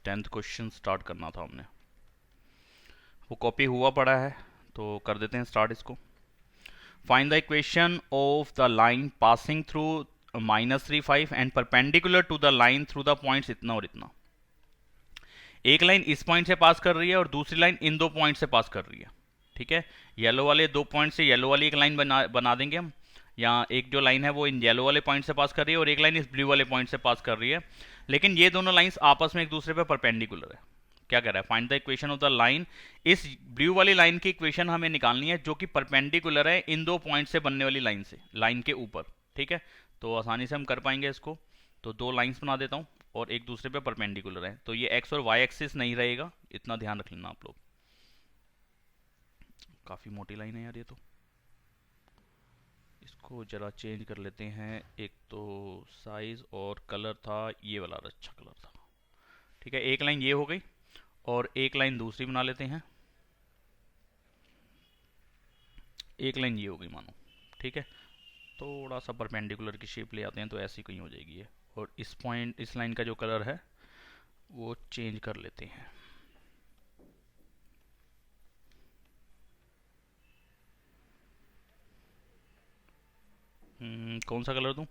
10th question start करना था हमने, वो कॉपी हुआ पड़ा है तो कर देते हैं स्टार्ट इसको। Find the equation of the line passing through -3 5 and perpendicular to the line through the points इतना और इतना। एक लाइन इस पॉइंट से पास कर रही है और दूसरी लाइन इन दो पॉइंट से पास कर रही है। ठीक है, येलो वाले दो पॉइंट से येलो वाली एक लाइन बना देंगे हम। यहाँ एक जो लाइन है वो इन येलो वाले पॉइंट से पास कर रही है और एक लाइन इस ब्लू वाले पॉइंट से पास कर रही है, लेकिन ये दोनों लाइंस आपस में एक दूसरे पे परपेंडिकुलर है। क्या कह रहा है, find the equation of the line. इस ब्लू वाली लाइन की इक्वेशन हमें निकालनी है जो कि परपेंडिकुलर है इन दो पॉइंट से बनने वाली लाइन से, लाइन के ऊपर। ठीक है, तो आसानी से हम कर पाएंगे इसको। तो दो लाइंस बना देता हूँ और एक दूसरे पे परपेंडिकुलर है, तो ये एक्स और वाई एक्सिस नहीं रहेगा, इतना ध्यान रख लेना आप लोग। काफ़ी मोटी लाइन है यार ये तो, इसको जरा चेंज कर लेते हैं। एक तो साइज और कलर था, ये वाला अच्छा कलर था। ठीक है, एक लाइन ये हो गई और एक लाइन दूसरी बना लेते हैं। एक लाइन ये हो गई मानो। ठीक है, थोड़ा सा परपेंडिकुलर की शेप ले आते हैं तो ऐसी कहीं हो जाएगी ये। और इस पॉइंट, इस लाइन का जो कलर है वो चेंज कर लेते हैं। कौन सा कलर दूं,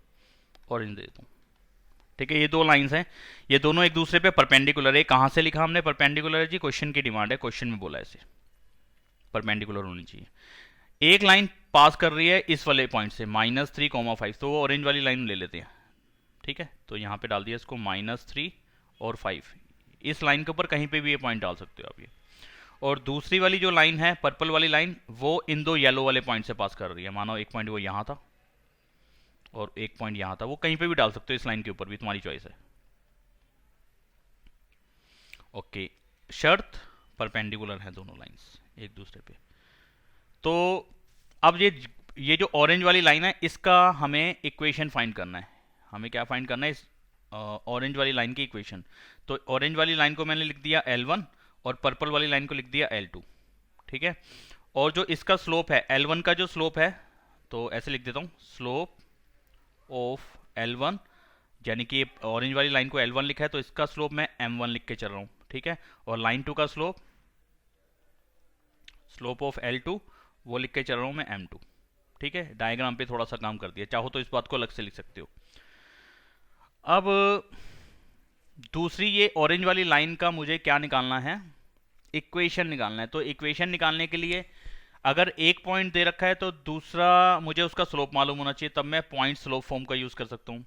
ऑरेंज दे दूं। ठीक है, ये दो लाइंस हैं, ये दोनों एक दूसरे पे परपेंडिकुलर है। कहाँ से लिखा हमने परपेंडिकुलर है जी, क्वेश्चन की डिमांड है, क्वेश्चन में बोला ऐसे परपेंडिकुलर होनी चाहिए। एक लाइन पास कर रही है इस वाले पॉइंट से -3, 5, तो वो ऑरेंज वाली लाइन ले लेते हैं। ठीक है, तो यहाँ पे डाल दिया इसको -3 और 5। इस लाइन के ऊपर कहीं पे भी ये पॉइंट डाल सकते हो आप ये। और दूसरी वाली जो लाइन है पर्पल वाली लाइन, वो इन दो येलो वाले पॉइंट से पास कर रही है। मानो एक पॉइंट वो यहाँ था और एक पॉइंट यहाँ था, वो कहीं पे भी डाल सकते हो इस लाइन के ऊपर भी, तुम्हारी चॉइस है। ओके, शर्त परपेंडिकुलर है दोनों लाइंस एक दूसरे पे। तो अब ये जो ऑरेंज वाली लाइन है इसका हमें इक्वेशन फाइंड करना है। हमें क्या फाइंड करना है, इस ऑरेंज वाली लाइन की इक्वेशन। तो ऑरेंज वाली लाइन को मैंने लिख दिया L1 और पर्पल वाली लाइन को लिख दिया L2। ठीक है, और जो इसका स्लोप है L1 का जो स्लोप है, तो ऐसे लिख देता हूँ, स्लोप ऑफ L1, यानी कि ऑरेंज वाली लाइन को L1 लिखा है तो इसका स्लोप मैं M1 लिख के चल रहा हूँ। ठीक है, और लाइन 2 का स्लोप, स्लोप ऑफ L2, वो लिख के चल रहा हूँ मैं M2। ठीक है, डायग्राम पे थोड़ा सा काम कर दिया, चाहो तो इस बात को अलग से लिख सकते हो। अब दूसरी ये ऑरेंज वाली लाइन का मुझे क्या निकालना है, इक्वेशन निकालना है। तो इक्वेशन निकालने के लिए अगर एक पॉइंट दे रखा है तो दूसरा मुझे उसका स्लोप मालूम होना चाहिए, तब मैं पॉइंट स्लोप फॉर्म का यूज कर सकता हूँ।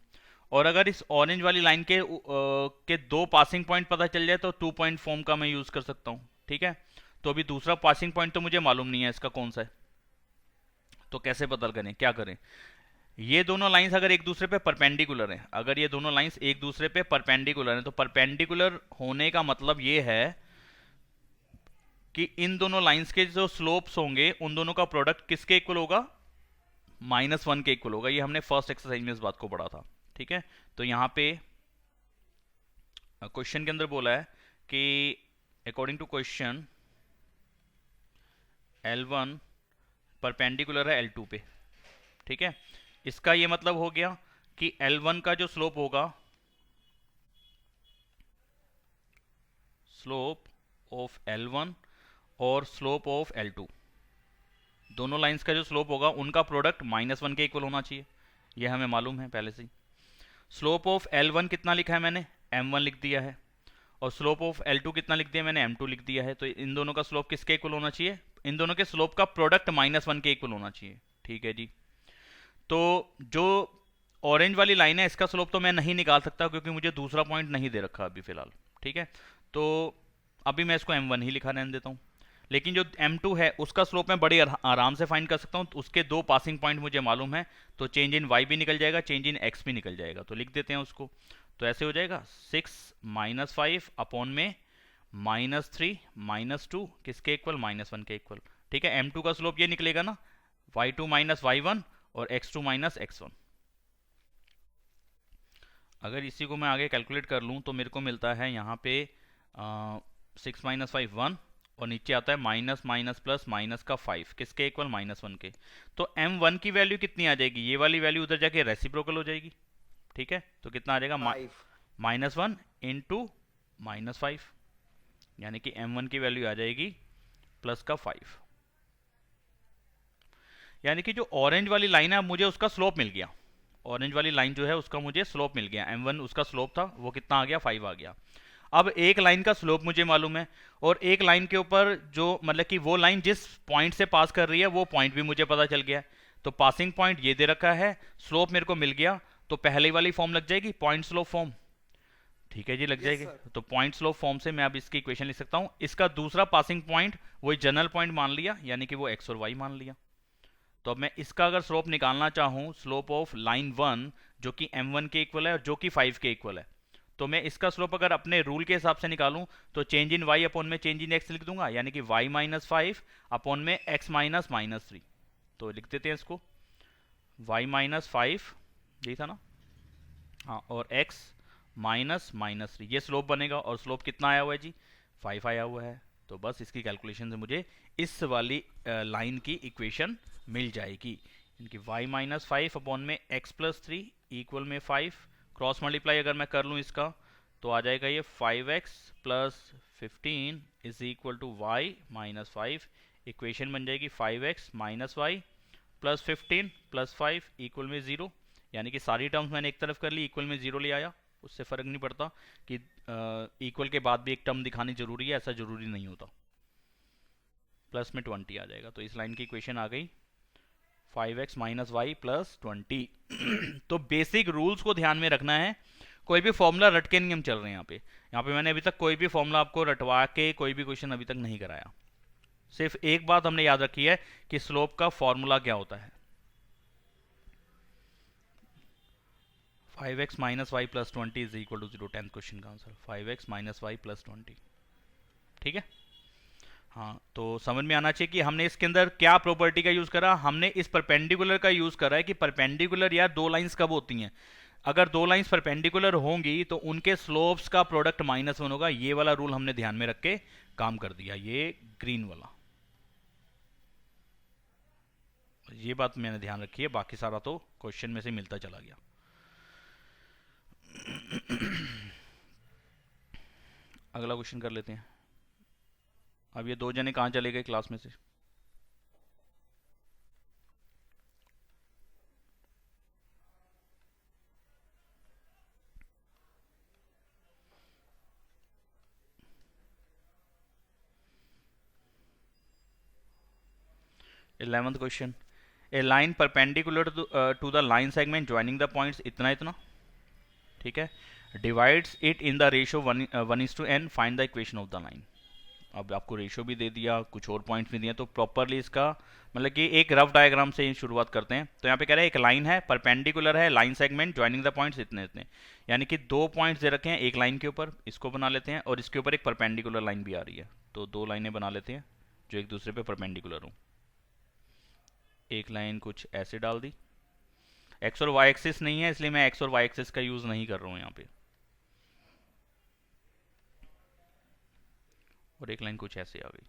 और अगर इस ऑरेंज वाली लाइन के दो पासिंग पॉइंट पता चल जाए तो 2 पॉइंट फॉर्म का मैं यूज कर सकता हूँ। ठीक है, तो अभी दूसरा पासिंग पॉइंट तो मुझे मालूम नहीं है इसका कौन सा है, तो कैसे पता करें, क्या करें। ये दोनों लाइंस अगर एक दूसरे पे परपेंडिकुलर हैं, अगर ये दोनों लाइंस एक दूसरे पे परपेंडिकुलर हैं, तो परपेंडिकुलर होने का मतलब ये है कि इन दोनों लाइंस के जो स्लोप्स होंगे उन दोनों का प्रोडक्ट किसके इक्वल होगा, -1 के इक्वल होगा। ये हमने फर्स्ट एक्सरसाइज में इस बात को पढ़ा था। ठीक है, तो यहाँ पे क्वेश्चन के अंदर बोला है कि according to question L1 perpendicular है L2 पे। ठीक है, इसका ये मतलब हो गया कि L1 का जो स्लोप होगा, स्लोप ऑफ L1 और स्लोप ऑफ L2, दोनों लाइंस का जो स्लोप होगा उनका प्रोडक्ट -1 के इक्वल होना चाहिए, ये हमें मालूम है पहले से ही। स्लोप ऑफ L1 कितना लिखा है मैंने, M1 लिख दिया है, और स्लोप ऑफ L2 कितना लिख दिया मैंने, M2 लिख दिया है। तो इन दोनों का स्लोप किसके इक्वल होना चाहिए, इन दोनों के स्लोप का प्रोडक्ट -1 के इक्वल होना चाहिए। ठीक है जी, तो जो ऑरेंज वाली लाइन है इसका स्लोप तो मैं नहीं निकाल सकता क्योंकि मुझे दूसरा पॉइंट नहीं दे रखा अभी फिलहाल। ठीक है, तो अभी मैं इसको M1 ही लिखा रहने देता हूँ। लेकिन जो M2 है उसका स्लोप मैं बड़े आराम से फाइंड कर सकता हूँ, तो उसके दो पासिंग पॉइंट मुझे मालूम है, तो चेंज इन y भी निकल जाएगा, चेंज इन x भी निकल जाएगा। तो लिख देते हैं उसको, तो ऐसे हो जाएगा 6 - 5 अपॉन में -3 -2 किसके इक्वल, -1 के इक्वल। ठीक है, M2 का स्लोप ये निकलेगा ना, y2 - y1 और x2 - x1। अगर इसी को मैं आगे कैलकुलेट कर लूँ तो मेरे को मिलता है यहाँ पे 6 - 5 1, और नीचे आता है माइनस माइनस प्लस माइनस का 5 किसके इक्वल, -1 के। तो M1 की वैल्यू कितनी आ जाएगी, ये वाली वैल्यू उधर जाके रेसिप्रोकल हो जाएगी। ठीक है, तो कितना आ जाएगा, 5। -1 इंटू -5, यानी कि m1 की वैल्यू आ जाएगी प्लस का 5। यानी कि जो ऑरेंज वाली लाइन है मुझे उसका स्लोप मिल गया, ऑरेंज वाली लाइन जो है उसका मुझे स्लोप मिल गया, m1 उसका स्लोप था, वो कितना आ गया 5 आ गया। अब एक लाइन का स्लोप मुझे मालूम है, और एक लाइन के ऊपर जो मतलब कि वो लाइन जिस पॉइंट से पास कर रही है वो पॉइंट भी मुझे पता चल गया। तो पासिंग पॉइंट ये दे रखा है, स्लोप मेरे को मिल गया, तो पहले वाली फॉर्म लग जाएगी, पॉइंट स्लोप फॉर्म। ठीक है जी, लग जाएगी। तो पॉइंट स्लोप फॉर्म से मैं अब इसकी इक्वेशन लिख सकता हूं। इसका दूसरा पासिंग पॉइंट वही जनरल पॉइंट मान लिया, यानी कि वो एक्स और वाई मान लिया। तो अब मैं इसका अगर स्लोप निकालना चाहूँ, स्लोप ऑफ लाइन 1 जो कि m1 के इक्वल है और जो कि 5 के इक्वल है, तो मैं इसका स्लोप अगर अपने रूल के हिसाब से निकालूं तो चेंज इन y अपॉन में चेंज इन x लिख दूंगा, यानी कि y माइनस 5 अपॉन में x माइनस -3। तो लिख देते हैं इसको, y माइनस 5 यही था ना, हाँ, और x माइनस -3 ये स्लोप बनेगा, और स्लोप कितना आया हुआ है जी, 5 आया हुआ है। तो बस इसकी कैलकुलेशन से मुझे इस वाली लाइन की इक्वेशन मिल जाएगी, इनकी y माइनस 5 अपॉन में x प्लस 3 इक्वल में 5, क्रॉस मल्टीप्लाई अगर मैं कर लूँ इसका तो आ जाएगा ये 5x plus 15 is equal to y minus 5। Equation बन जाएगी 5x minus Y plus 15 plus 5 equal में 0, यानी कि सारी टर्म्स मैंने एक तरफ कर ली, इक्वल में 0 ले आया, उससे फ़र्क नहीं पड़ता कि इक्वल के बाद भी एक टर्म दिखानी जरूरी है, ऐसा जरूरी नहीं होता। प्लस में 20 आ जाएगा, तो इस लाइन की इक्वेशन आ गई 5x माइनस वाई प्लस 20। तो बेसिक रूल्स को ध्यान में रखना है, कोई भी फॉर्मूला रट के नहीं हम चल रहे हैं यहाँ पे मैंने अभी तक कोई भी फॉर्मूला आपको रटवा के कोई भी क्वेश्चन अभी तक नहीं कराया। सिर्फ एक बात हमने याद रखी है कि स्लोप का फॉर्मूला क्या होता है, 5x minus Y plus 20 is equal to 0। 10th question का answer 5x minus Y plus 20। ठीक है, हाँ, तो समझ में आना चाहिए कि हमने इसके अंदर क्या प्रॉपर्टी का यूज करा। हमने इस परपेंडिकुलर का यूज करा है कि परपेंडिकुलर यार दो लाइंस कब होती हैं, अगर दो लाइंस परपेंडिकुलर होंगी तो उनके स्लोप्स का प्रोडक्ट -1 होगा। ये वाला रूल हमने ध्यान में रख के काम कर दिया, ये ग्रीन वाला, ये बात मैंने ध्यान रखी है, बाकी सारा तो क्वेश्चन में से मिलता चला गया। अगला क्वेश्चन कर लेते हैं। अब ये दो जने कहाँ चले गए क्लास में से, eleventh question, a line perpendicular to the line segment joining the points इतना इतना, ठीक है, divides it in the ratio 1:n, find the equation of the line. अब आपको रेशियो भी दे दिया, कुछ और पॉइंट्स भी दिए, तो प्रॉपरली इसका मतलब कि एक रफ डायग्राम से ही शुरुआत करते हैं। तो यहाँ पे कह रहे हैं एक लाइन है, परपेंडिकुलर है, line segment joining the points इतने इतने, यानी कि दो पॉइंट्स दे रखे हैं एक लाइन के ऊपर, इसको बना लेते हैं, और इसके ऊपर एक परपेंडिकुलर लाइन भी आ रही है, तो दो लाइनें बना लेते हैं जो एक दूसरे पे परपेंडिकुलर हो। एक लाइन कुछ ऐसे डाल दी, एक्स और वाई एक्सिस नहीं है इसलिए मैं एक्स और वाई एक्सिस का यूज नहीं कर रहा हूँ यहाँ पे, और एक लाइन कुछ ऐसे आ गई।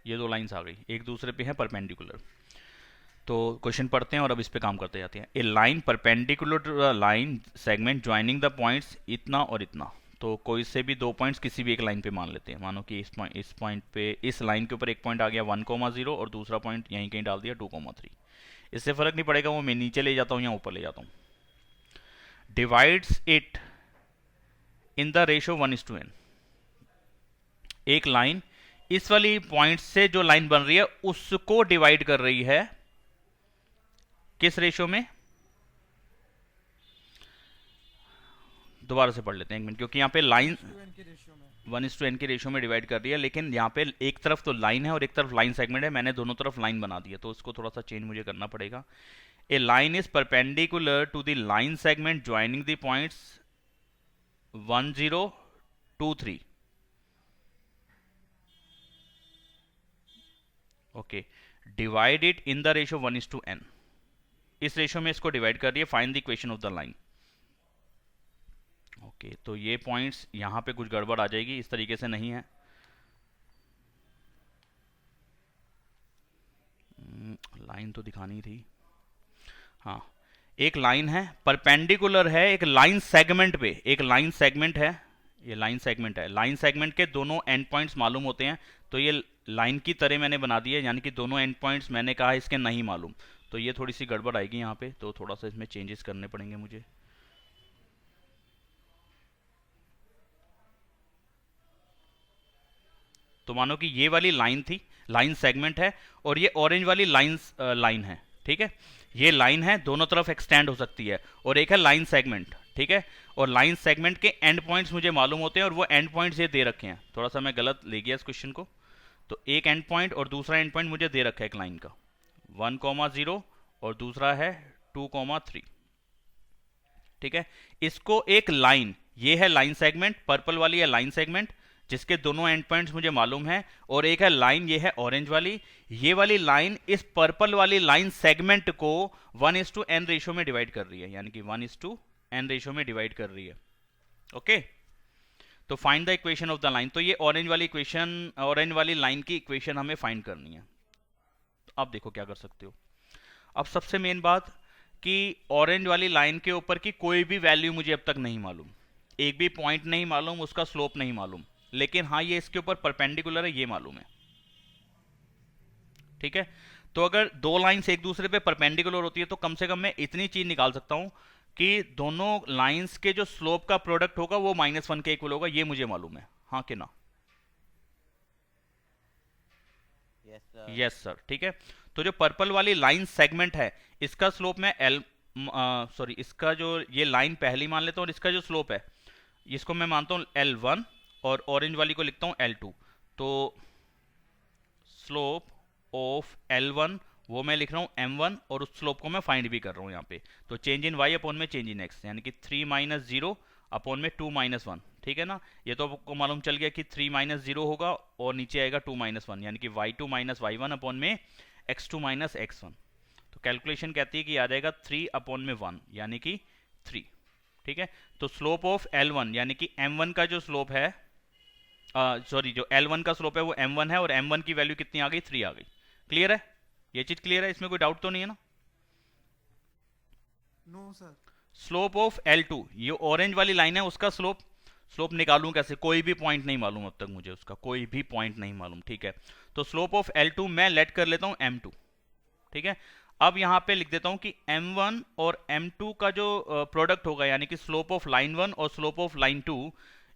ये दो लाइंस आ गई, एक दूसरे पे है परपेंडिकुलर। तो क्वेश्चन पढ़ते हैं और अब इस पे काम करते जाते हैं। A line perpendicular to the line segment joining the points इतना और इतना, तो कोई से भी दो पॉइंट्स किसी भी एक लाइन पे मान लेते हैं। मानो कि इस पॉइंट पे, इस लाइन के ऊपर एक पॉइंट आ गया 1,0 और दूसरा पॉइंट यहीं कहीं डाल दिया 2,3। इससे फर्क नहीं पड़ेगा वो मैं नीचे ले जाता हूँ या ऊपर ले जाता हूँ। Divides it in the ratio 1:n, एक लाइन इस वाली पॉइंट से जो लाइन बन रही है उसको डिवाइड कर रही है किस रेशियो में, दोबारा से पढ़ लेते हैं एक मिनट, क्योंकि यहाँ पे लाइन 1:n के रेशियो में डिवाइड कर रही है, लेकिन यहाँ पे एक तरफ तो लाइन है और एक तरफ लाइन सेगमेंट है, मैंने दोनों तरफ लाइन बना दी है, तो उसको थोड़ा सा चेंज मुझे करना पड़ेगा। A line is perpendicular to the line segment joining the points 1, 0, 2, 3। Okay, divide it in the ratio 1:n, इस रेशियो में इसको डिवाइड कर रही है, find the equation of the line. Okay, तो ये पॉइंट्स यहां पे कुछ गड़बड़ आ जाएगी, इस तरीके से नहीं है। लाइन तो दिखानी थी, हाँ, एक लाइन है, परपेंडिकुलर है एक लाइन सेगमेंट पे, एक लाइन सेगमेंट है, ये लाइन सेगमेंट है, लाइन सेगमेंट के दोनों एंड पॉइंट्स मालूम होते हैं, तो ये लाइन की तरह मैंने बना दी है, यानी कि दोनों एंड पॉइंट्स मैंने कहा इसके नहीं मालूम, तो ये थोड़ी सी गड़बड़ आएगी यहाँ पे, तो थोड़ा सा इसमें चेंजेस करने पड़ेंगे मुझे। तो मानो कि ये वाली लाइन थी, लाइन सेगमेंट है, और ये ऑरेंज वाली लाइन है, ठीक है, ये लाइन है, दोनों तरफ एक्सटेंड हो सकती है, और एक है लाइन सेगमेंट, ठीक है, और लाइन सेगमेंट के एंड पॉइंट्स मुझे मालूम होते हैं, और वो एंड पॉइंट्स ये दे रखे हैं, थोड़ा सा मैं गलत ले गया इस क्वेश्चन को, तो एक एंड पॉइंट और दूसरा एंड पॉइंट मुझे दे रखा है एक लाइन का 1,0 और दूसरा है 2,3, ठीक है, इसको एक लाइन, ये है लाइन सेगमेंट, पर्पल वाली है लाइन सेगमेंट जिसके दोनों एंड पॉइंट्स मुझे मालूम है, और एक है लाइन, ये है ऑरेंज वाली, ये वाली लाइन इस पर्पल वाली लाइन सेगमेंट को 1:n रेशियो में डिवाइड कर रही है, यानी कि 1:n रेशियो में डिवाइड कर रही है, ओके। तो find the equation of the line, तो ये ऑरेंज वाली इक्वेशन, ऑरेंज वाली लाइन की इक्वेशन हमें फाइंड करनी है। तो अब देखो क्या कर सकते हो, अब सबसे मेन बात कि ऑरेंज वाली लाइन के ऊपर की कोई भी वैल्यू मुझे अब तक नहीं मालूम, एक भी पॉइंट नहीं मालूम, उसका स्लोप नहीं मालूम, लेकिन हाँ ये इसके ऊपर परपेंडिकुलर है ये मालूम है, ठीक है। तो अगर दो लाइंस एक दूसरे पे परपेंडिकुलर होती है तो कम से कम मैं इतनी चीज निकाल सकता हूं कि दोनों लाइंस के जो स्लोप का प्रोडक्ट होगा वो -1 के इक्वल होगा, ये मुझे मालूम है, हाँ कि ना? यस सर, ठीक है। तो जो पर्पल वाली लाइन सेगमेंट है इसका स्लोप मैं सॉरी इसका जो ये लाइन पहली मान लेता हूँ, और इसका जो स्लोप है इसको मैं मानता हूँ L1, और ऑरेंज वाली को लिखता हूँ L2। तो स्लोप ऑफ L1 वो मैं लिख रहा हूँ M1, और उस स्लोप को मैं फाइंड भी कर रहा हूँ यहाँ पे, तो चेंज इन y अपॉन में चेंज इन x, यानी कि 3 - 0 अपॉन में 2 - 1, ठीक है ना। ये तो आपको मालूम चल गया कि 3 - 0 होगा और नीचे आएगा 2 - 1, यानी कि y2 - y1 अपॉन में x2 - x1। तो कैलकुलेशन कहती है कि आ जाएगा 3 अपॉन में 1, यानी कि 3, ठीक है। तो स्लोप ऑफ L1 यानी कि M1 का जो स्लोप है, सॉरी जो L1 का स्लोप है वो M1 है, और M1 की वैल्यू कितनी आ गई? 3 आ गई। क्लियर है? ये चीज क्लियर है, इसमें कोई डाउट तो नहीं है ना? No sir. Slope of L2, ये ऑरेंज वाली लाइन है, उसका स्लोप निकालूं कैसे? कोई भी पॉइंट नहीं मालूम अब तक मुझे, उसका कोई भी पॉइंट नहीं मालूम, ठीक है। तो स्लोप ऑफ L2 मैं लेट कर लेता हूं M2, ठीक है। अब यहां पे लिख देता हूं कि M1 और M2 का जो प्रोडक्ट होगा, यानी कि स्लोप ऑफ लाइन 1 और स्लोप ऑफ लाइन 2,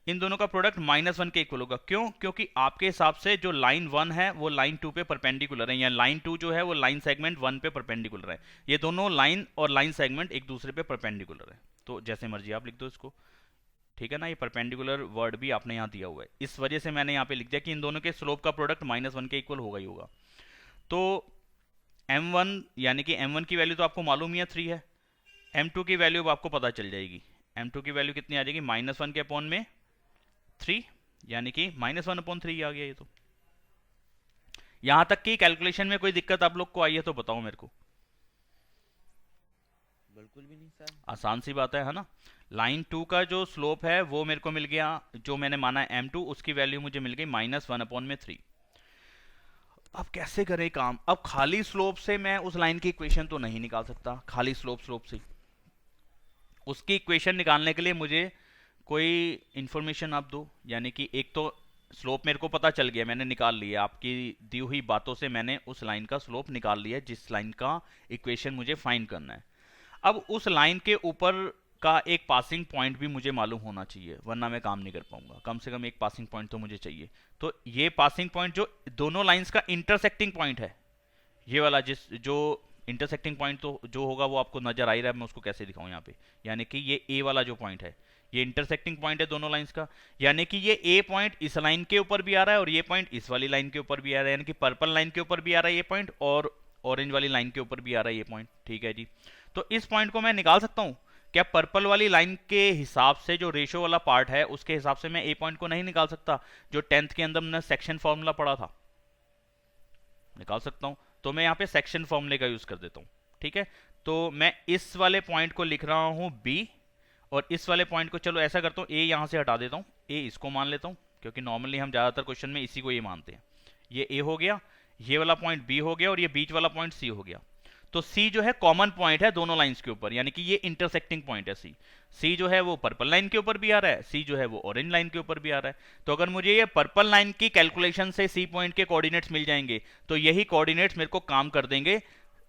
इन दोनों का प्रोडक्ट -1 के इक्वल होगा। क्यों? क्योंकि आपके हिसाब से जो लाइन 1 है वो लाइन 2 पे परपेंडिकुलर है, या लाइन 2 जो है वो लाइन सेगमेंट 1 पे परपेंडिकुलर है। ये दोनों लाइन और लाइन सेगमेंट एक दूसरे पे परपेंडिकुलर है, तो जैसे मर्जी आप लिख दो इसको, ठीक है ना। ये परपेंडिकुलर वर्ड भी आपने यहाँ दिया हुआ है, इस वजह से मैंने यहाँ पे लिख दिया कि इन दोनों के स्लोप का प्रोडक्ट -1 के इक्वल होगा ही होगा। तो M1 यानी कि M1 की वैल्यू तो आपको मालूम ही है 3 है, M2 की वैल्यू आपको पता चल जाएगी। M2 की वैल्यू कितनी आ जाएगी? -1 के अपॉन में 3, यानी कि -1/3 आ गया ये तो। यहां तक की कैलकुलेशन में कोई दिक्कत आप लोग को आई है तो बताओ मेरे को। बिल्कुल भी नहीं सर, आसान सी बात है ना। लाइन 2 का जो स्लोप है वो मेरे को मिल गया, जो मैंने माना है M2, उसकी वैल्यू मुझे मिल गई -1/3। अब कैसे करें काम? अब खाली स्लोप से मैं उस लाइन की इक्वेशन तो नहीं निकाल सकता, खाली स्लोप से। उसकी इक्वेशन निकालने के लिए मुझे कोई इंफॉर्मेशन आप दो, यानी कि एक तो स्लोप मेरे को पता चल गया, मैंने निकाल लिया, आपकी दी हुई बातों से मैंने उस लाइन का स्लोप निकाल लिया जिस लाइन का इक्वेशन मुझे फाइंड करना है। अब उस लाइन के ऊपर का एक पासिंग पॉइंट भी मुझे मालूम होना चाहिए, वरना मैं काम नहीं कर पाऊंगा। कम से कम एक पासिंग पॉइंट तो मुझे चाहिए। तो ये पासिंग पॉइंट जो दोनों लाइंस का इंटरसेक्टिंग पॉइंट है, ये वाला जो इंटरसेक्टिंग पॉइंट तो जो होगा वो आपको नजर आ ही रहा है, मैं उसको कैसे दिखाऊं यहाँ पे। यानी कि ये ए वाला जो पॉइंट है ये इंटरसेक्टिंग पॉइंट है दोनों लाइंस का, यानी कि ये ए पॉइंट इस लाइन के ऊपर भी आ रहा है और ये पॉइंट इस वाली लाइन के ऊपर भी आ रहा है, यानी कि पर्पल लाइन के ऊपर भी आ रहा है ये पॉइंट, और ऑरेंज वाली लाइन के ऊपर भी आ रहा है ये पॉइंट, ठीक है जी। तो इस पॉइंट को मैं निकाल सकता हूं क्या? पर्पल वाली लाइन के हिसाब से जो रेशो वाला पार्ट है उसके हिसाब से मैं ए पॉइंट को नहीं निकाल सकता, जो 10th के अंदर मैंने सेक्शन फॉर्मूला पढ़ा था? निकाल सकता हूं। तो मैं यहाँ पे सेक्शन फॉर्मूले का यूज कर देता हूँ, ठीक है। तो मैं इस वाले पॉइंट को लिख रहा हूं बी, और इस वाले पॉइंट को चलो ऐसा करता हूँ, ए यहां से हटा देता हूँ, ए इसको मान लेता हूँ, क्योंकि नॉर्मली हम ज्यादातर क्वेश्चन में इसी को ये मानते हैं। ये ए हो गया, ये वाला पॉइंट बी हो गया, और ये बीच वाला पॉइंट सी हो गया। तो सी जो है कॉमन पॉइंट है दोनों लाइंस के ऊपर, यानी कि ये इंटरसेक्टिंग पॉइंट है सी। सी जो है वो पर्पल लाइन के ऊपर भी आ रहा है, सी जो है वो ऑरेंज लाइन के ऊपर भी आ रहा है। तो अगर मुझे ये पर्पल लाइन की कैलकुलेशन से सी पॉइंट के कोऑर्डिनेट्स मिल जाएंगे तो यही कोऑर्डिनेट्स मेरे को काम कर देंगे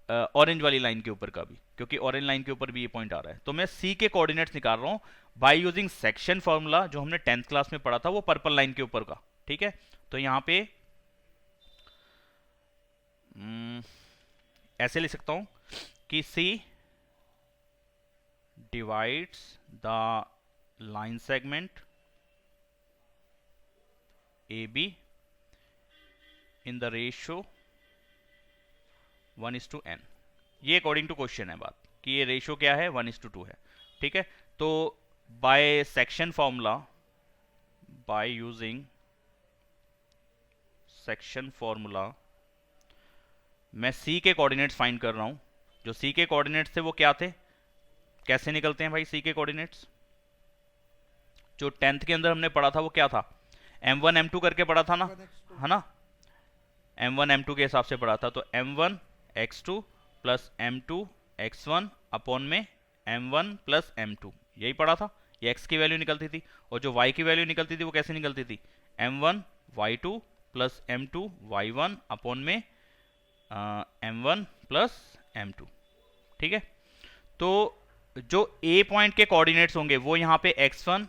ऑरेंज वाली लाइन के ऊपर का भी, क्योंकि ऑरेंज लाइन के ऊपर भी ये पॉइंट आ रहा है। तो मैं सी के कोऑर्डिनेट्स निकाल रहा हूं बाय यूजिंग सेक्शन फॉर्मूला जो हमने 10th क्लास में पढ़ा था, वो पर्पल लाइन के ऊपर का। ठीक है, तो यहां पे ऐसे लिख सकता हूं कि C divides the line segment AB in the ratio 1:n। ये अकॉर्डिंग टू क्वेश्चन है बात कि ये रेशियो क्या है, 1:2 है। ठीक है, तो by section formula, by using section formula मैं C के कोऑर्डिनेट्स फाइंड कर रहा हूं। जो C के कोऑर्डिनेट्स थे वो क्या थे, कैसे निकलते हैं भाई C के कोऑर्डिनेट्स? जो 10th के अंदर हमने पढ़ा था वो क्या था, m1 m2 करके पढ़ा था ना, है ना, m1 m2 के हिसाब से पढ़ा था। तो m1 x2 plus m2 x1 upon में m1 प्लस m2, यही पढ़ा था। ये x की वैल्यू निकलती थी, और जो y की वैल्यू निकलती थी वो कैसे निकलती थी, m1 y2 plus m2 y1 upon में m1 प्लस m2। ठीक है, तो जो A पॉइंट के कोऑर्डिनेट्स होंगे वो यहाँ पे x1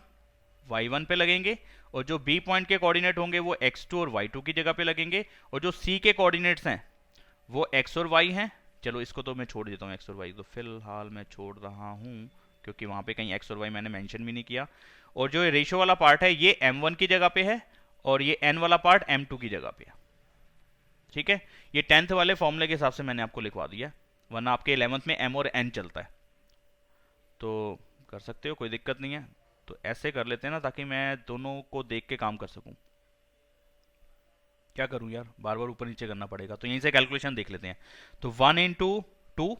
y1 पे लगेंगे, और जो B पॉइंट के कोऑर्डिनेट होंगे वो x2 और y2 की जगह पे लगेंगे, और जो C के कोऑर्डिनेट्स हैं वो x और y हैं। चलो इसको तो मैं छोड़ देता हूँ, x और y तो फिलहाल मैं छोड़ रहा हूँ क्योंकि वहाँ पे कहीं x और y मैंने मेंशन भी नहीं किया। और जो रेशियो वाला पार्ट है ये m1 की जगह पे है, और ये n वाला पार्ट m2 की जगह पे है। ठीक है, ये 10th वाले फॉर्मूले के हिसाब से मैंने आपको लिखवा दिया, वरना आपके 11th में m और n चलता है, तो कर सकते हो, कोई दिक्कत नहीं है। तो ऐसे कर लेते हैं ना, ताकि मैं दोनों को देख के काम कर सकूं। क्या करूं यार, बार बार ऊपर नीचे करना पड़ेगा, तो यहीं से कैलकुलेशन देख लेते हैं। तो 1 इंटू 2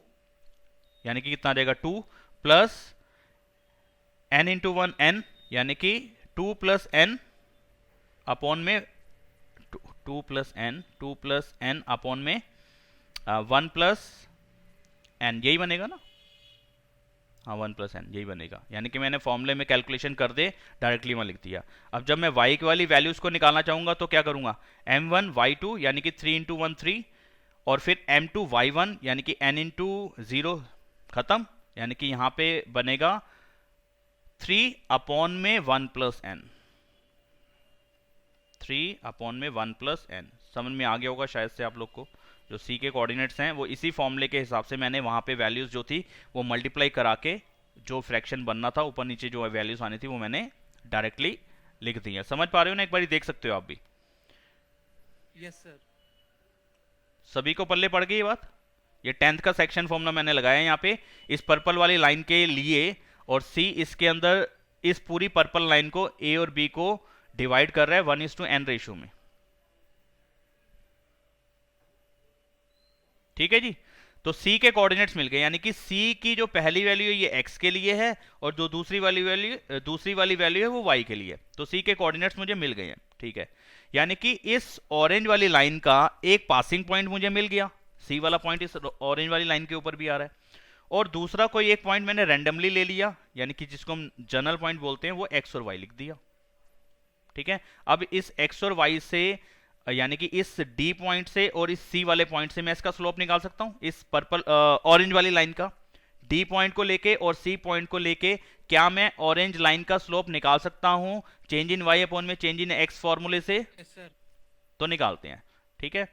यानी कि कितना आ जाएगा 2 प्लस n इंटू 1 n यानी कि 2 प्लस n अपॉन में 2 प्लस n अपॉन में 1 प्लस n, यही बनेगा ना, हाँ 1 प्लस n यही बनेगा। यानी कि मैंने फॉर्मूले में कैलकुलेशन कर दे डायरेक्टली वहाँ लिख दिया। अब जब मैं y की वाली वैल्यूज को निकालना चाहूंगा तो क्या करूंगा, m1 y2 यानी कि 3 इंटू 1 3, और फिर m2 y1 यानी कि n इंटू 0 खत्म, यानी कि यहाँ पे बनेगा 3 अपॉन में 1 प्लस n, 3 अपॉन में 1 प्लस n। समझ में आ गया होगा शायद से आप लोग को। जो C के कोऑर्डिनेट्स हैं वो इसी फॉर्मूले के हिसाब से मैंने वहाँ पे वैल्यूज जो थी वो मल्टीप्लाई करा के जो फ्रैक्शन बनना था ऊपर नीचे जो वैल्यूज आनी थी वो मैंने डायरेक्टली लिख दी है। समझ पा रहे हो ना, एक बार देख सकते हो आप भी। Yes sir. सभी को पल्ले पड़ गई ये बात। ये 10th का सेक्शन फॉर्मूला मैंने लगाया है यहाँ पे इस पर्पल वाली लाइन के लिए, और C इसके अंदर इस पूरी पर्पल लाइन को A और B को डिवाइड कर रहा है 1:n रेशियो में। ठीक है जी, तो C के कोऑर्डिनेट्स मिल गए, यानी कि C की जो पहली वैल्यू है ये x के लिए है, और जो दूसरी वाली वैल्यू है वो y के लिए। तो C के कोऑर्डिनेट्स मुझे मिल गए हैं। ठीक है, यानी कि इस ऑरेंज वाली लाइन का एक पासिंग पॉइंट मुझे मिल गया, C वाला पॉइंट इस ऑरेंज वाली लाइन के ऊपर भी आ रहा है, और दूसरा कोई एक पॉइंट मैंने रैंडमली ले लिया, यानी कि जिसको हम जनरल पॉइंट बोलते हैं, वो x और y लिख दिया। ठीक है, अब इस x और y से यानी कि इस D पॉइंट से और इस C वाले पॉइंट से मैं इसका स्लोप निकाल सकता हूं, इस पर्पल ऑरेंज वाली लाइन का D पॉइंट को लेके और C पॉइंट को लेके क्या मैं ऑरेंज लाइन का स्लोप निकाल सकता हूं चेंज इन y अपॉन में चेंज इन x फॉर्मूले से? Yes sir. तो निकालते हैं। ठीक है,